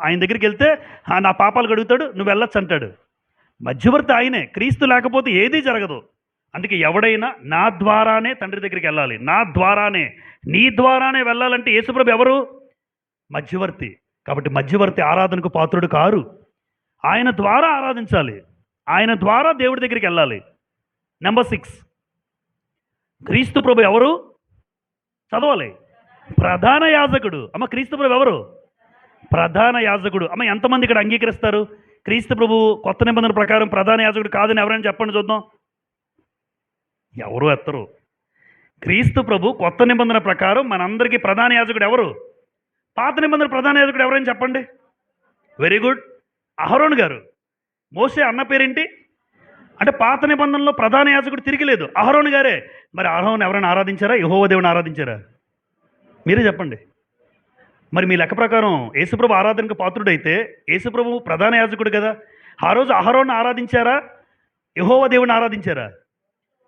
ఆయన దగ్గరికి వెళ్తే నా పాపాలు కడుగుతాడు, నువ్వు వెళ్ళొచ్చు అంటాడు. మధ్యవర్తి ఆయనే. క్రీస్తు లేకపోతే ఏదీ జరగదు. అందుకే ఎవడైనా నా ద్వారానే తండ్రి దగ్గరికి వెళ్ళాలి, నా ద్వారానే, నీ ద్వారానే వెళ్ళాలంటే యేసుప్రభు ఎవరు? మధ్యవర్తి. కాబట్టి మధ్యవర్తి ఆరాధనకు పాత్రుడు కారు. ఆయన ద్వారా ఆరాధించాలి, ఆయన ద్వారా దేవుడి దగ్గరికి వెళ్ళాలి. నెంబర్ 6, క్రీస్తు ప్రభు ఎవరు? చదవాలి. ప్రధాన యాజకుడు. అమ్మ, క్రీస్తు ప్రభు ఎవరు? ప్రధాన యాజకుడు. అమ్మ, ఎంతమంది ఇక్కడ అంగీకరిస్తారు క్రీస్తు ప్రభు కొత్త నిబంధన ప్రకారం ప్రధాన యాజకుడు కాదని? ఎవరైనా చెప్పండి చూద్దాం. ఎవరు ఎత్తరు. క్రీస్తు ప్రభు కొత్త నిబంధన ప్రకారం మనందరికీ ప్రధాన యాజకుడు ఎవరు? పాత నిబంధన ప్రధాన యాజకుడు ఎవరైనా చెప్పండి. వెరీ గుడ్, అహరోను గారు. మోసే అన్న పేరేంటి? అంటే పాత నిబంధనలో ప్రధాన యాజకుడు తిరిగిలేదు, అహరోను గారే. మరి అహరోను ఎవరైనా ఆరాధించారా? యెహోవా దేవుని ఆరాధించారా? మీరే చెప్పండి. మరి మీ లెక్క ప్రకారం యేసుప్రభు ఆరాధనకు పాత్రుడైతే యేసుప్రభు ప్రధాన యాజకుడు కదా. ఆ రోజు అహరోను ఆరాధించారా? యెహోవా దేవుని ఆరాధించారా?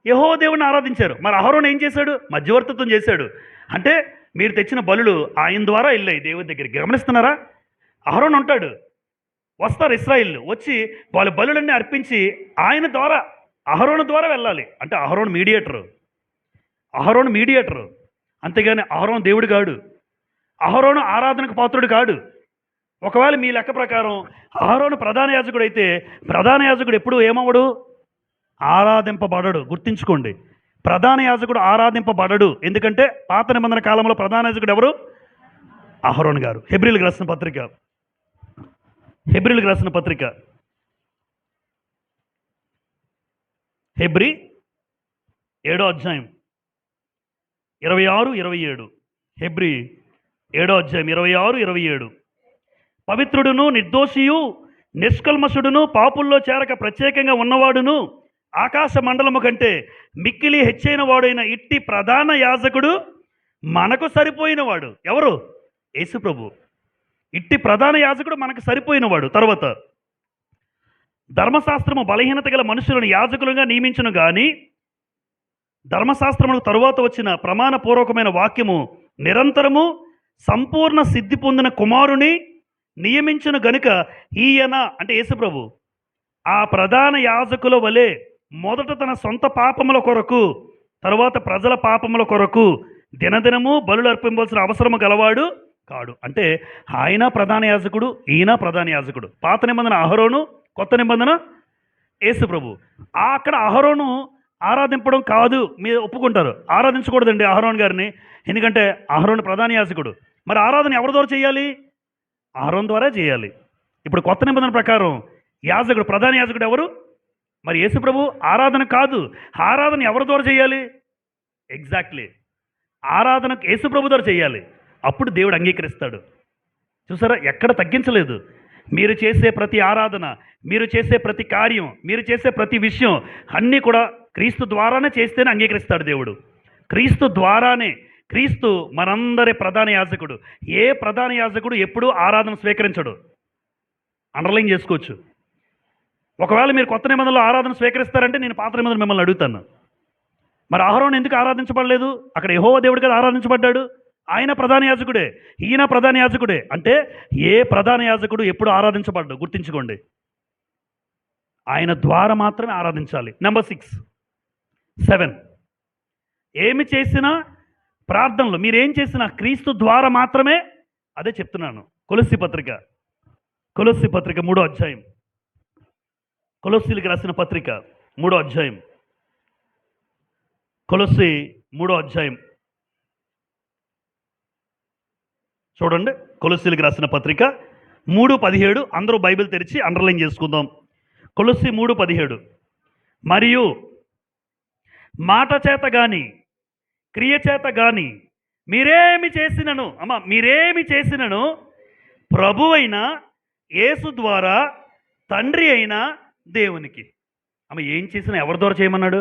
యెహోవా దేవుని ఆరాధించారు. మరి అహరోను ఏం చేశాడు? మధ్యవర్తిత్వం చేశాడు. అంటే మీరు తెచ్చిన బలులు ఆయన ద్వారా వెళ్ళాయి దేవుని దగ్గరికి. గమనిస్తున్నారా? అహరోను ఉంటాడు, వస్తారు ఇశ్రాయేలు, వచ్చి వాళ్ళ బలులన్నీ అర్పించి ఆయన ద్వారా, అహరోను ద్వారా వెళ్ళాలి. అంటే అహరోను మీడియేటరు. అంతేగాని అహరోను దేవుడు కాడు, అహరోను ఆరాధనకు పాత్రుడు కాడు. ఒకవేళ మీ లెక్క ప్రకారం అహరోను ప్రధాన యాజకుడు అయితే ప్రధాన యాజకుడు ఎప్పుడు ఏమవ్వడు? ఆరాధింపబడడు. గుర్తుంచుకోండి, ప్రధాన యాజకుడు ఆరాధింపబడడు. ఎందుకంటే పాత నిబంధన కాలంలో ప్రధాన యాజకుడు ఎవరు? అహరోను గారు. హెబ్రీలకు రాసిన పత్రిక హెబ్రీ 7వ అధ్యాయం 26-27. హెబ్రీ 7వ అధ్యాయం 26-27. పవిత్రుడును నిర్దోషియు నిష్కల్మషుడును పాపుల్లో చేరక ప్రత్యేకంగా ఉన్నవాడును ఆకాశ మండలము కంటే మిక్కిలి హెచ్చైన వాడైన ఇట్టి ప్రధాన యాజకుడు మనకు సరిపోయినవాడు. ఎవరు? యేసు ప్రభు. ఇట్టి ప్రధాన యాజకుడు మనకు సరిపోయినవాడు. తర్వాత ధర్మశాస్త్రము బలహీనత గల మనుషులను యాజకులుగా నియమించును గాని ధర్మశాస్త్రములకు తరువాత వచ్చిన ప్రమాణపూర్వకమైన వాక్యము నిరంతరము సంపూర్ణ సిద్ధి పొందిన కుమారుని నియమించును గనుక ఈయన, అంటే యేసుప్రభు, ఆ ప్రధాన యాజకుల వలె మొదట తన సొంత పాపముల కొరకు, తరువాత ప్రజల పాపముల కొరకు దినదినము బలులు అర్పించాల్సిన అవసరము గలవాడు కాడు. అంటే ఆయన ప్రధాన యాజకుడు, ఈయన ప్రధాన యాజకుడు. పాత నిబంధన అహరోను, కొత్త నిబంధన యేసు ప్రభు. అక్కడ అహరోను ఆరాధింపడం కాదు మీరు ఒప్పుకుంటారు. ఆరాధించకూడదండి అహరోన్ గారిని, ఎందుకంటే అహరోన్ ప్రధాన యాజకుడు. మరి ఆరాధన ఎవరి ద్వారా చేయాలి? అహరోన్ ద్వారా చేయాలి. ఇప్పుడు కొత్త నిబంధన ప్రకారం యాజకుడు, ప్రధాన యాజకుడు ఎవరు? మరి యేసు ప్రభు. ఆరాధన కాదు, ఆరాధన ఎవరి ద్వారా చేయాలి? ఎగ్జాక్ట్లీ, ఆరాధన యేసు ప్రభు ద్వారా చేయాలి. అప్పుడు దేవుడు అంగీకరిస్తాడు. చూసారా, ఎక్కడ తగ్గించలేదు. మీరు చేసే ప్రతి ఆరాధన, మీరు చేసే ప్రతి కార్యం, మీరు చేసే ప్రతి విషయం అన్నీ కూడా క్రీస్తు ద్వారానే చేస్తేనే అంగీకరిస్తాడు దేవుడు. క్రీస్తు ద్వారానే. క్రీస్తు మనందరి ప్రధాన యాజకుడు. ఏ ప్రధాన యాజకుడు ఎప్పుడూ ఆరాధన స్వీకరించడు. అండర్లైన్ చేసుకోవచ్చు. ఒకవేళ మీరు కొత్త నిబంధనలో ఆరాధన స్వీకరిస్తారంటే నేను పాత నిబంధన మిమ్మల్ని అడుగుతాను, మరి అహరోను ఎందుకు ఆరాధించబడలేదు? అక్కడ యెహోవా దేవుడు కదా ఆరాధించబడ్డాడు. ఆయన ప్రధాన యాజకుడే, ఈయన ప్రధాన యాజకుడే. అంటే ఏ ప్రధాన యాజకుడు ఎప్పుడు ఆరాధించబడ్డు గుర్తుంచుకోండి. ఆయన ద్వారా మాత్రమే ఆరాధించాలి. నెంబర్ 6, 7, ఏమి చేసినా ప్రార్థనలు మీరేం చేసినా క్రీస్తు ద్వారా మాత్రమే. అదే చెప్తున్నాను. కొలస్సీ పత్రిక 3వ అధ్యాయం. కొలస్సీలకు రాసిన పత్రిక 3వ అధ్యాయం. కొలస్సీ 3వ అధ్యాయం చూడండి. కొలస్సీలకు రాసిన పత్రిక 3:17. అందరూ బైబిల్ తెరిచి అండర్లైన్ చేసుకుందాం. కొలస్సీ 3:17. మరియు మాట చేత గాని క్రియ చేత గాని మీరేమి చేసినను ప్రభువైన యేసు ద్వారా తండ్రి అయిన దేవునికి. ఏం చేసినా ఎవరి ద్వారా చేయమన్నాడు?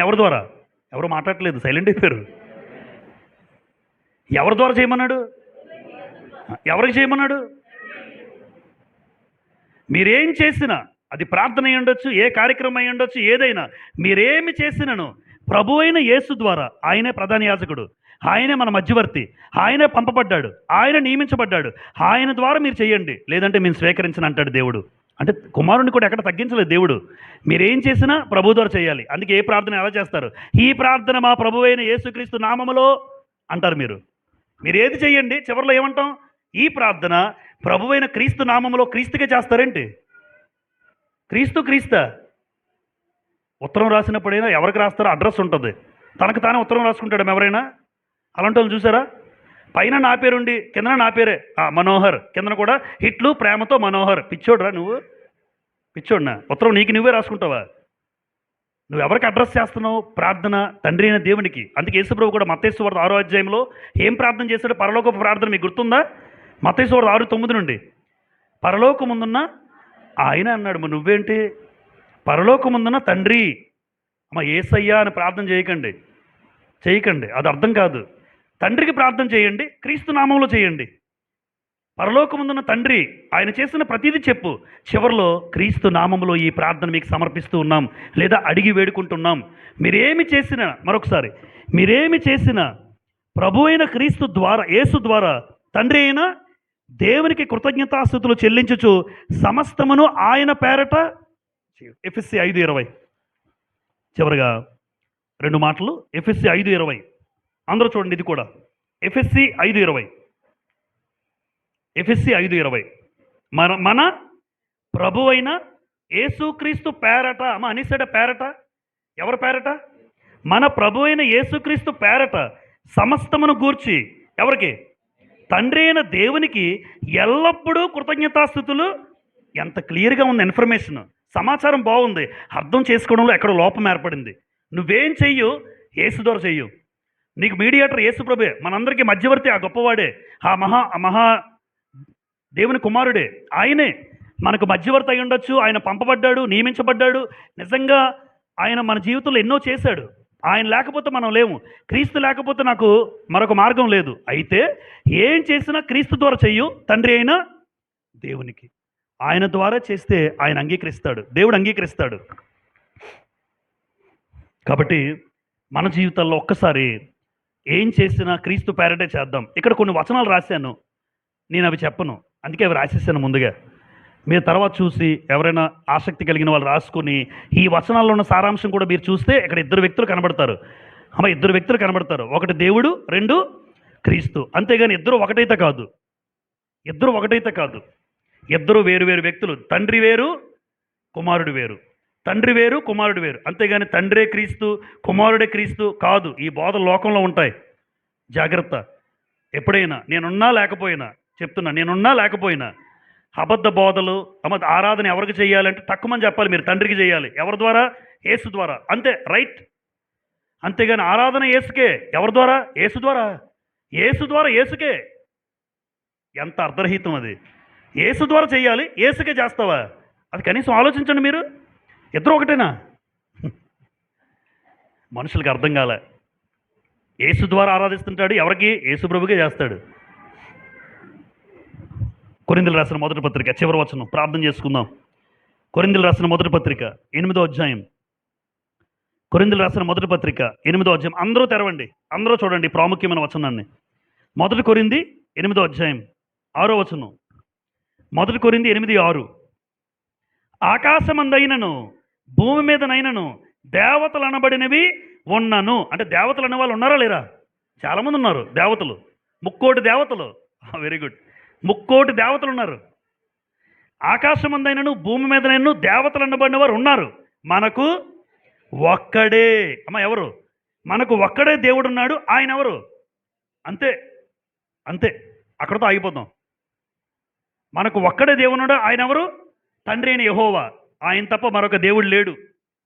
ఎవరి ద్వారా? ఎవరు మాట్లాడట్లేదు, సైలెంట్ అయిపోయారు. ఎవరి ద్వారా చేయమన్నాడు? ఎవరికి చేయమన్నాడు? మీరేం చేసినా, అది ప్రార్థన అయి ఉండొచ్చు, ఏ కార్యక్రమం అయి ఉండొచ్చు, ఏదైనా మీరేమి చేసినను ప్రభు అయిన యేసు ద్వారా. ఆయనే ప్రధాన యాజకుడు, ఆయనే మన మధ్యవర్తి, ఆయనే పంపబడ్డాడు, ఆయన నియమించబడ్డాడు. ఆయన ద్వారా మీరు చేయండి, లేదంటే మేము స్వీకరించను అంటాడు దేవుడు. అంటే కుమారుని కూడా ఎక్కడ తగ్గించలేదు దేవుడు. మీరేం చేసినా ప్రభు ద్వారా చేయాలి. అందుకే ఏ ప్రార్థన ఎలా చేస్తారు? ఈ ప్రార్థన మా ప్రభు అయిన యేసుక్రీస్తు నామములో అంటారు. మీరు ఏది చేయండి, చివరిలో ఏమంటాం? ఈ ప్రార్థన ప్రభు అయిన క్రీస్తు నామములో. క్రీస్తుకే చేస్తారేంటి? క్రీస్తా ఉత్తరం రాసినప్పుడైనా ఎవరికి రాస్తారో అడ్రస్ ఉంటుంది. తనకు తానే ఉత్తరం రాసుకుంటాడు ఎవరైనా? అలాంటి వాళ్ళు చూసారా? పైన నా పేరుండి కిందన నా పేరే మనోహర్, కిందన కూడా హిట్లు ప్రేమతో మనోహర్. పిచ్చోడ్రా నువ్వు, పిచ్చోడ్నా? ఉత్తరం నీకు నువ్వే రాసుకుంటావా? నువ్వు ఎవరికి అడ్రస్ చేస్తున్నావు? ప్రార్థన తండ్రి అయిన దేవునికి. అందుకే యేసుప్రభు కూడా మత్తయి సువార్త 6వ అధ్యాయంలో ఏం ప్రార్థన చేశాడు? పరలోకపు ప్రార్థన మీకు గుర్తుందా? మత్తయి సువార్త 6:9 నుండి. పరలోకముందున్న ఆయన అన్నాడు. మరి నువ్వేంటి? పరలోకముందున్న తండ్రి. యేసయ్యా అని ప్రార్థన చేయకండి, అది అర్థం కాదు. తండ్రికి ప్రార్థన చేయండి, క్రీస్తు నామంలో చేయండి. పరలోకముందున్న తండ్రి, ఆయన చేసిన ప్రతిదీ చెప్పు. చివరిలో క్రీస్తు నామంలో ఈ ప్రార్థన మీకు సమర్పిస్తూ ఉన్నాం, లేదా అడిగి వేడుకుంటున్నాం. మీరేమి చేసినా, మరొకసారి, మీరేమి చేసినా ప్రభు అయిన క్రీస్తు ద్వారా, యేసు ద్వారా తండ్రి అయిన దేవునికి కృతజ్ఞతాస్తుతులు చెల్లించుచు సమస్తమును ఆయన పేరట. ఎఫెసీ 5:20. చివరిగా 2 మాటలు. ఎఫెసీ 5:20 అందరూ చూడండి. ఇది కూడా ఎఫెసీ 5:20. మన ప్రభు అయిన యేసుక్రీస్తు పేరట. అనిసడ పేరట. ఎవరి పేరట? మన ప్రభు అయిన యేసుక్రీస్తు పేరట సమస్తమును గూర్చి. ఎవరికి? తండ్రి అయిన దేవునికి ఎల్లప్పుడూ కృతజ్ఞతాస్తుతులు. ఎంత క్లియర్గా ఉంది ఇన్ఫర్మేషన్, సమాచారం బాగుంది. అర్థం చేసుకోవడంలో ఎక్కడ లోపం ఏర్పడింది. నువ్వేం చెయ్యు? యేసు ద్వారా చెయ్యు. నీకు మీడియేటర్ యేసు ప్రభే, మనందరికీ మధ్యవర్తి ఆ గొప్పవాడే, ఆ మహా దేవుని కుమారుడే. ఆయనే మనకు మధ్యవర్తి అయి ఉండొచ్చు. ఆయన పంపబడ్డాడు, నియమించబడ్డాడు. నిజంగా ఆయన మన జీవితంలో ఎన్నో చేశాడు. ఆయన లేకపోతే మనం లేము. క్రీస్తు లేకపోతే నాకు మరొక మార్గం లేదు. అయితే ఏం చేసినా క్రీస్తు ద్వారా చెయ్యు, తండ్రి అయిన దేవునికి. ఆయన ద్వారా చేస్తే ఆయన అంగీకరిస్తాడు, దేవుడు అంగీకరిస్తాడు. కాబట్టి మన జీవితాల్లో ఒక్కసారి ఏం చేసినా క్రీస్తు పేరటే చేద్దాం. ఇక్కడ కొన్ని వచనాలు రాశాను, నేను అవి చెప్పను, అందుకే అవి రాసేసాను ముందుగా. మీరు తర్వాత చూసి ఎవరైనా ఆసక్తి కలిగిన వాళ్ళు రాసుకొని ఈ వచనాల్లో ఉన్న సారాంశం కూడా మీరు చూస్తే ఇక్కడ 2 వ్యక్తులు కనబడతారు. 2 వ్యక్తులు కనబడతారు. ఒకటి దేవుడు, 2 క్రీస్తు. అంతేగాని ఇద్దరు ఒకటైతే కాదు. ఇద్దరు వేరు వేరు వ్యక్తులు. తండ్రి వేరు, కుమారుడు వేరు. తండ్రి వేరు, కుమారుడు వేరు. అంతేగాని తండ్రే క్రీస్తు, కుమారుడే క్రీస్తు కాదు. ఈ బోధలు లోకంలో ఉంటాయి. జాగ్రత్త. ఎప్పుడైనా నేనున్నా లేకపోయినా, చెప్తున్నా, నేనున్నా లేకపోయినా అబద్ధ బోధలు, ఆరాధన ఎవరికి చేయాలంటే తక్కువని చెప్పాలి. మీరు తండ్రికి చేయాలి. ఎవరి ద్వారా? యేసు ద్వారా. అంతే, రైట్. అంతేగాని ఆరాధన యేసుకే. ఎవరి ద్వారా? యేసు ద్వారా. యేసు ద్వారా యేసుకే. ఎంత అర్ధరహితం అది. యేసు ద్వారా చేయాలి, యేసుకే చేస్తావా? అది కనీసం ఆలోచించండి మీరు. ఇద్దరు ఒకటేనా? మనుషులకు అర్థం కాలే. యేసు ద్వారా ఆరాధిస్తుంటాడు. ఎవరికి? యేసు ప్రభుకే చేస్తాడు. కొరింథీయులకు రాసిన మొదటి పత్రిక చివరి వచనం ప్రార్థన చేసుకుందాం. కొరింథీయులకు రాసిన మొదటి పత్రిక 8వ అధ్యాయం. కొరింథీయులకు రాసిన మొదటి పత్రిక 8వ అధ్యాయం. అందరూ తెరవండి, అందరూ చూడండి ప్రాముఖ్యమైన వచనాన్ని. మొదటి కొరింథీ 8వ అధ్యాయం 6వ వచనం. మొదటి కొరింథీ 8:6. ఆకాశమందైనను భూమి మీదనైనను దేవతలు అనబడినవి ఉన్నను. అంటే దేవతలు అనే వాళ్ళు ఉన్నారా లేరా? చాలామంది ఉన్నారు దేవతలు. 3,000,000 దేవతలు. Very good. 3,000,000 దేవతలు ఉన్నారు. ఆకాశమందైనను భూమి మీదనైనను దేవతలు అనబడిన వారు ఉన్నారు. మనకు ఒక్కడే. ఎవరు? మనకు ఒక్కడే దేవుడు ఉన్నాడు. ఆయన ఎవరు? అంతే, అంతే. అక్కడతో ఆగిపోతాం. మనకు ఒక్కడే దేవుడు. ఆయన ఎవరు? తండ్రి అయిన యెహోవా. ఆయన తప్ప మరొక దేవుడు లేడు.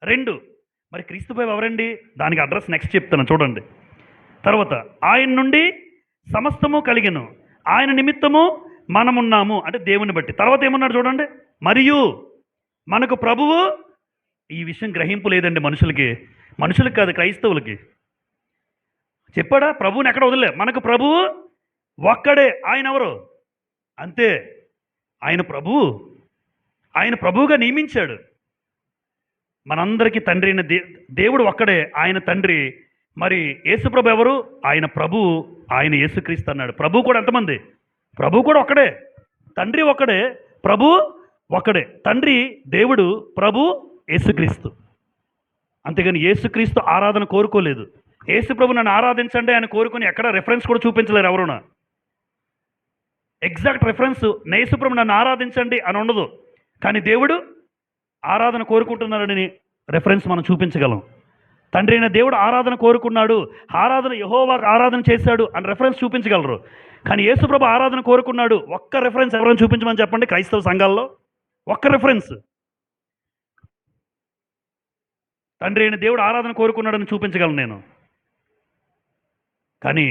2. మరి క్రీస్తుపై ఎవరండి? దానికి అడ్రస్ నెక్స్ట్ చెప్తాను చూడండి. తర్వాత ఆయన నుండి సమస్తము కలిగెను, ఆయన నిమిత్తము మనమున్నాము. అంటే దేవుని బట్టి. తర్వాత ఏమన్నాడు చూడండి. మరియు మనకు ప్రభువు. ఈ విషయం గ్రహింపు లేదండి మనుషులకి కాదు, క్రైస్తవులకి. చెప్పాడా? ప్రభువుని ఎక్కడ వదిలే. మనకు ప్రభువు ఒక్కడే. ఆయన ఎవరు? అంతే, ఆయన ప్రభువు. ఆయన ప్రభువుగా నియమించాడు. మనందరికీ తండ్రి అయిన దేవుడు ఒక్కడే, ఆయన తండ్రి. మరి యేసుప్రభు ఎవరు? ఆయన ప్రభువు, ఆయన యేసుక్రీస్తు అన్నాడు. ప్రభు కూడా ఎంతమంది? ప్రభు కూడా ఒక్కడే. తండ్రి ఒక్కడే, ప్రభు ఒక్కడే. తండ్రి దేవుడు, ప్రభు యేసుక్రీస్తు. అంతేగాని యేసుక్రీస్తు ఆరాధన కోరుకోలేదు. యేసుప్రభు నన్ను ఆరాధించండి ఆయన కోరుకుని ఎక్కడ రెఫరెన్స్ కూడా చూపించలేరు ఎవరునా. ఎగ్జాక్ట్ రెఫరెన్స్ యేసుప్రభు నన్ను ఆరాధించండి అని ఉండదు. కానీ దేవుడు ఆరాధన కోరుకుంటున్నాడని రెఫరెన్స్ మనం చూపించగలం. తండ్రి అయిన దేవుడు ఆరాధన కోరుకున్నాడు, ఆరాధన యెహోవాకు ఆరాధన చేశాడు అని రెఫరెన్స్ చూపించగలరు. కానీ యేసుప్రభు ఆరాధన కోరుకున్నాడు. ఒక్క రెఫరెన్స్ ఎవరైనా చూపించమని చెప్పండి క్రైస్తవ సంఘాల్లో. ఒక్క రెఫరెన్స్. తండ్రి అయిన దేవుడు ఆరాధన కోరుకున్నాడని చూపించగలను నేను. కానీ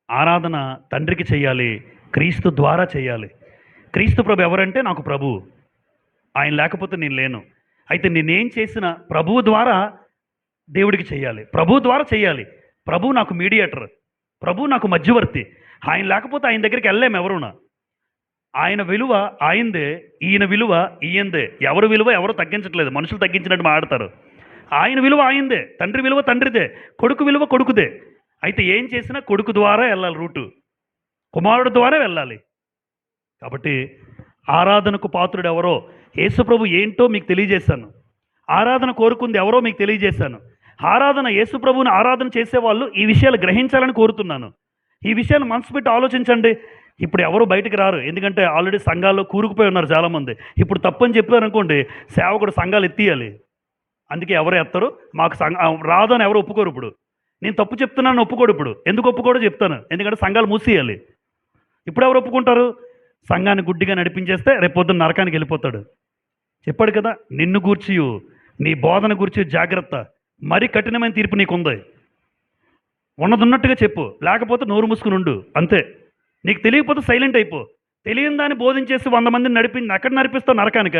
ఆరాధన తండ్రికి చేయాలి, క్రీస్తు ద్వారా చేయాలి. క్రీస్తు ప్రభు ఎవరంటే నాకు ప్రభువు. ఆయన లేకపోతే నేను లేను. అయితే నేనేం చేసిన ప్రభువు ద్వారా దేవుడికి చేయాలి, ప్రభువు ద్వారా చేయాలి. ప్రభువు నాకు మీడియేటర్, ప్రభువు నాకు మధ్యవర్తి. ఆయన లేకపోతే ఆయన దగ్గరికి వెళ్ళలేము ఎవరునా. ఆయన విలువ ఆయనదే, ఈయన విలువ ఈయందే. ఎవరి విలువ ఎవరు తగ్గించట్లేదు, మనుషులు తగ్గించినట్టు మాట్లాడతారు. ఆయన విలువ ఆయనదే, తండ్రి విలువ తండ్రిదే, కొడుకు విలువ కొడుకుదే. అయితే ఏం చేసినా కొడుకు ద్వారా వెళ్ళాలి, రూటు కుమారుడు ద్వారా వెళ్ళాలి. కాబట్టి ఆరాధనకు పాత్రుడు ఎవరో, యేసుప్రభు ఏంటో మీకు తెలియజేశాను. ఆరాధన కోరుకుంది ఎవరో మీకు తెలియజేశాను. ఆరాధన, యేసుప్రభుని ఆరాధన చేసేవాళ్ళు ఈ విషయాలు గ్రహించాలని కోరుతున్నాను. ఈ విషయాన్ని మనసు పెట్టి ఆలోచించండి. ఇప్పుడు ఎవరు బయటకు రారు, ఎందుకంటే ఆల్రెడీ సంఘాల్లో కూరుకుపోయి ఉన్నారు చాలామంది. ఇప్పుడు తప్పని చెప్పారనుకోండి, సేవకుడు సంఘాలు ఎత్తియాలి. అందుకే ఎవరు ఎత్తరు, మాకు రాదు అని ఎవరు ఒప్పుకోరు. ఇప్పుడు నేను తప్పు చెప్తున్నాను ఒప్పుకోడు. ఇప్పుడు ఎందుకు ఒప్పుకోడో చెప్తాను, ఎందుకంటే సంఘాలు మూసేయాలి. ఇప్పుడు ఎవరు ఒప్పుకుంటారు? సంఘాన్ని గుడ్డిగా నడిపించేస్తే రేపు పొద్దున్న నరకానికి వెళ్ళిపోతాడు. చెప్పాడు కదా, నిన్ను గూర్చి నీ బోధన గురించి జాగ్రత్త, మరీ కఠినమైన తీర్పు నీకుంది. ఉన్నదున్నట్టుగా చెప్పు, లేకపోతే నోరు మూసుకుని ఉండు. అంతే. నీకు తెలియకపోతే సైలెంట్ అయిపో. తెలియని దాన్ని బోధించేసి 100 మందిని ఎక్కడ నడిపిస్తావు? నరకానిక.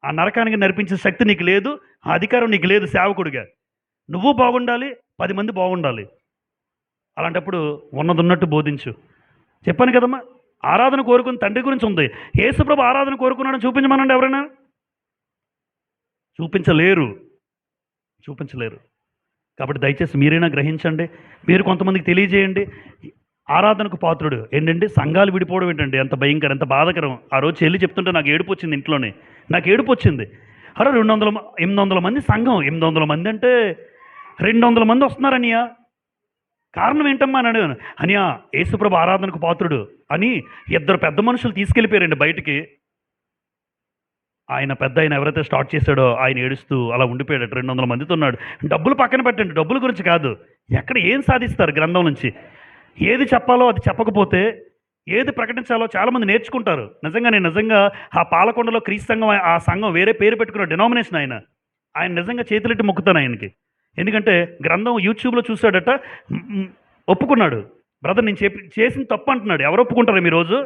ఆ నరకానికి నడిపించే శక్తి నీకు లేదు, ఆ అధికారం నీకు లేదు. సేవకుడిగా నువ్వు బాగుండాలి, 10 మంది బాగుండాలి. అలాంటప్పుడు ఉన్నదున్నట్టు బోధించు. చెప్పాను కదమ్మా, ఆరాధన కోరుకుని తండ్రి గురించి ఉంది. యేసుప్రభు ఆరాధన కోరుకున్నాడని చూపించమనండి ఎవరైనా. చూపించలేరు. కాబట్టి దయచేసి మీరైనా గ్రహించండి, మీరు కొంతమందికి తెలియజేయండి. ఆరాధనకు పాత్రుడు ఏంటండి? సంఘాలు విడిపోవడం ఏంటండి? ఎంత భయంకరం, ఎంత బాధకరం. ఆ రోజు చెల్లి చెప్తుంటే నాకు ఏడుపు వచ్చింది. ఇంట్లోనే నాకు ఏడుపు వచ్చింది. అరే 800 మంది సంఘం, 800 మంది అంటే 200 మంది వస్తున్నారనియా. కారణం ఏంటమ్మా అని అడిగాను. అనియా, యేసుప్రభు ఆరాధనకు పాత్రుడు అని 2 పెద్ద మనుషులు తీసుకెళ్ళిపోయారండి బయటికి. ఆయన పెద్ద ఆయన ఎవరైతే స్టార్ట్ చేశాడో ఆయన ఏడుస్తూ అలా ఉండిపోయాడు. 200 మందితో ఉన్నాడు. డబ్బులు పక్కన పెట్టండి, డబ్బుల గురించి కాదు. ఎక్కడ ఏం సాధిస్తారు గ్రంథం నుంచి? ఏది చెప్పాలో అది చెప్పకపోతే ఏది ప్రకటించాలో చాలామంది నేర్చుకుంటారు. నేను నిజంగా ఆ పాలకొండలో క్రీస్తు సంఘం, ఆ సంఘం వేరే పేరు పెట్టుకున్న డినామినేషన్ ఆయన నిజంగా చేతులెట్టి మొక్కుతాను ఆయనకి. ఎందుకంటే గ్రంథం యూట్యూబ్లో చూశాడట, ఒప్పుకున్నాడు. బ్రదర్ నేను చేసిన తప్పు అంటున్నాడు. ఎవరు ఒప్పుకుంటారు మీ రోజు?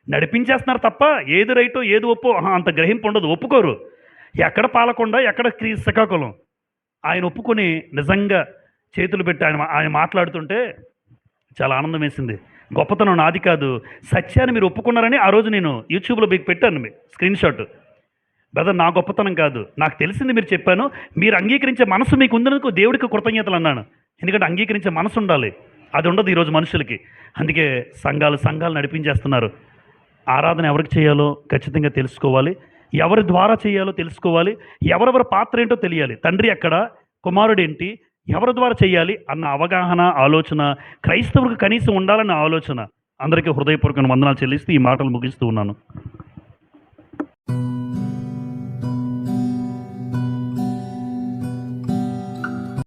నడిపించేస్తున్నారు తప్ప ఏది రైటో ఏది ఒప్పో అంత గ్రహింపు ఉండదు, ఒప్పుకోరు. ఎక్కడ పాలకొండ, ఎక్కడ శ్రీకాకుళం. ఆయన ఒప్పుకొని నిజంగా చేతులు పెట్టి ఆయన మాట్లాడుతుంటే చాలా ఆనందం వేసింది. గొప్పతనం నాది కాదు, సత్యాన్ని మీరు ఒప్పుకున్నారని ఆ రోజు నేను యూట్యూబ్లో మీకు పెట్టాను స్క్రీన్ షాట్. బ్రదర్ నా గొప్పతనం కాదు, నాకు తెలిసింది మీరు చెప్పాను, మీరు అంగీకరించే మనసు మీకు ఉన్నందుకు దేవుడికి కృతజ్ఞతలు అన్నాను. ఎందుకంటే అంగీకరించే మనసు ఉండాలి, అది ఉండదు ఈరోజు మనుషులకి. అందుకే సంఘాలు నడిపించేస్తున్నారు. ఆరాధన ఎవరికి చేయాలో ఖచ్చితంగా తెలుసుకోవాలి, ఎవరి ద్వారా చేయాలో తెలుసుకోవాలి, ఎవరెవరి పాత్ర ఏంటో తెలియాలి. తండ్రి ఎక్కడ, కుమారుడు ఏంటి, ఎవరి ద్వారా చేయాలి అన్న అవగాహన, ఆలోచన క్రైస్తవులకు కనీసం ఉండాలన్న ఆలోచన. అందరికీ హృదయపూర్వక వందనాలు చెల్లిస్తూ ఈ మాటలు ముగిస్తూ ఉన్నాను.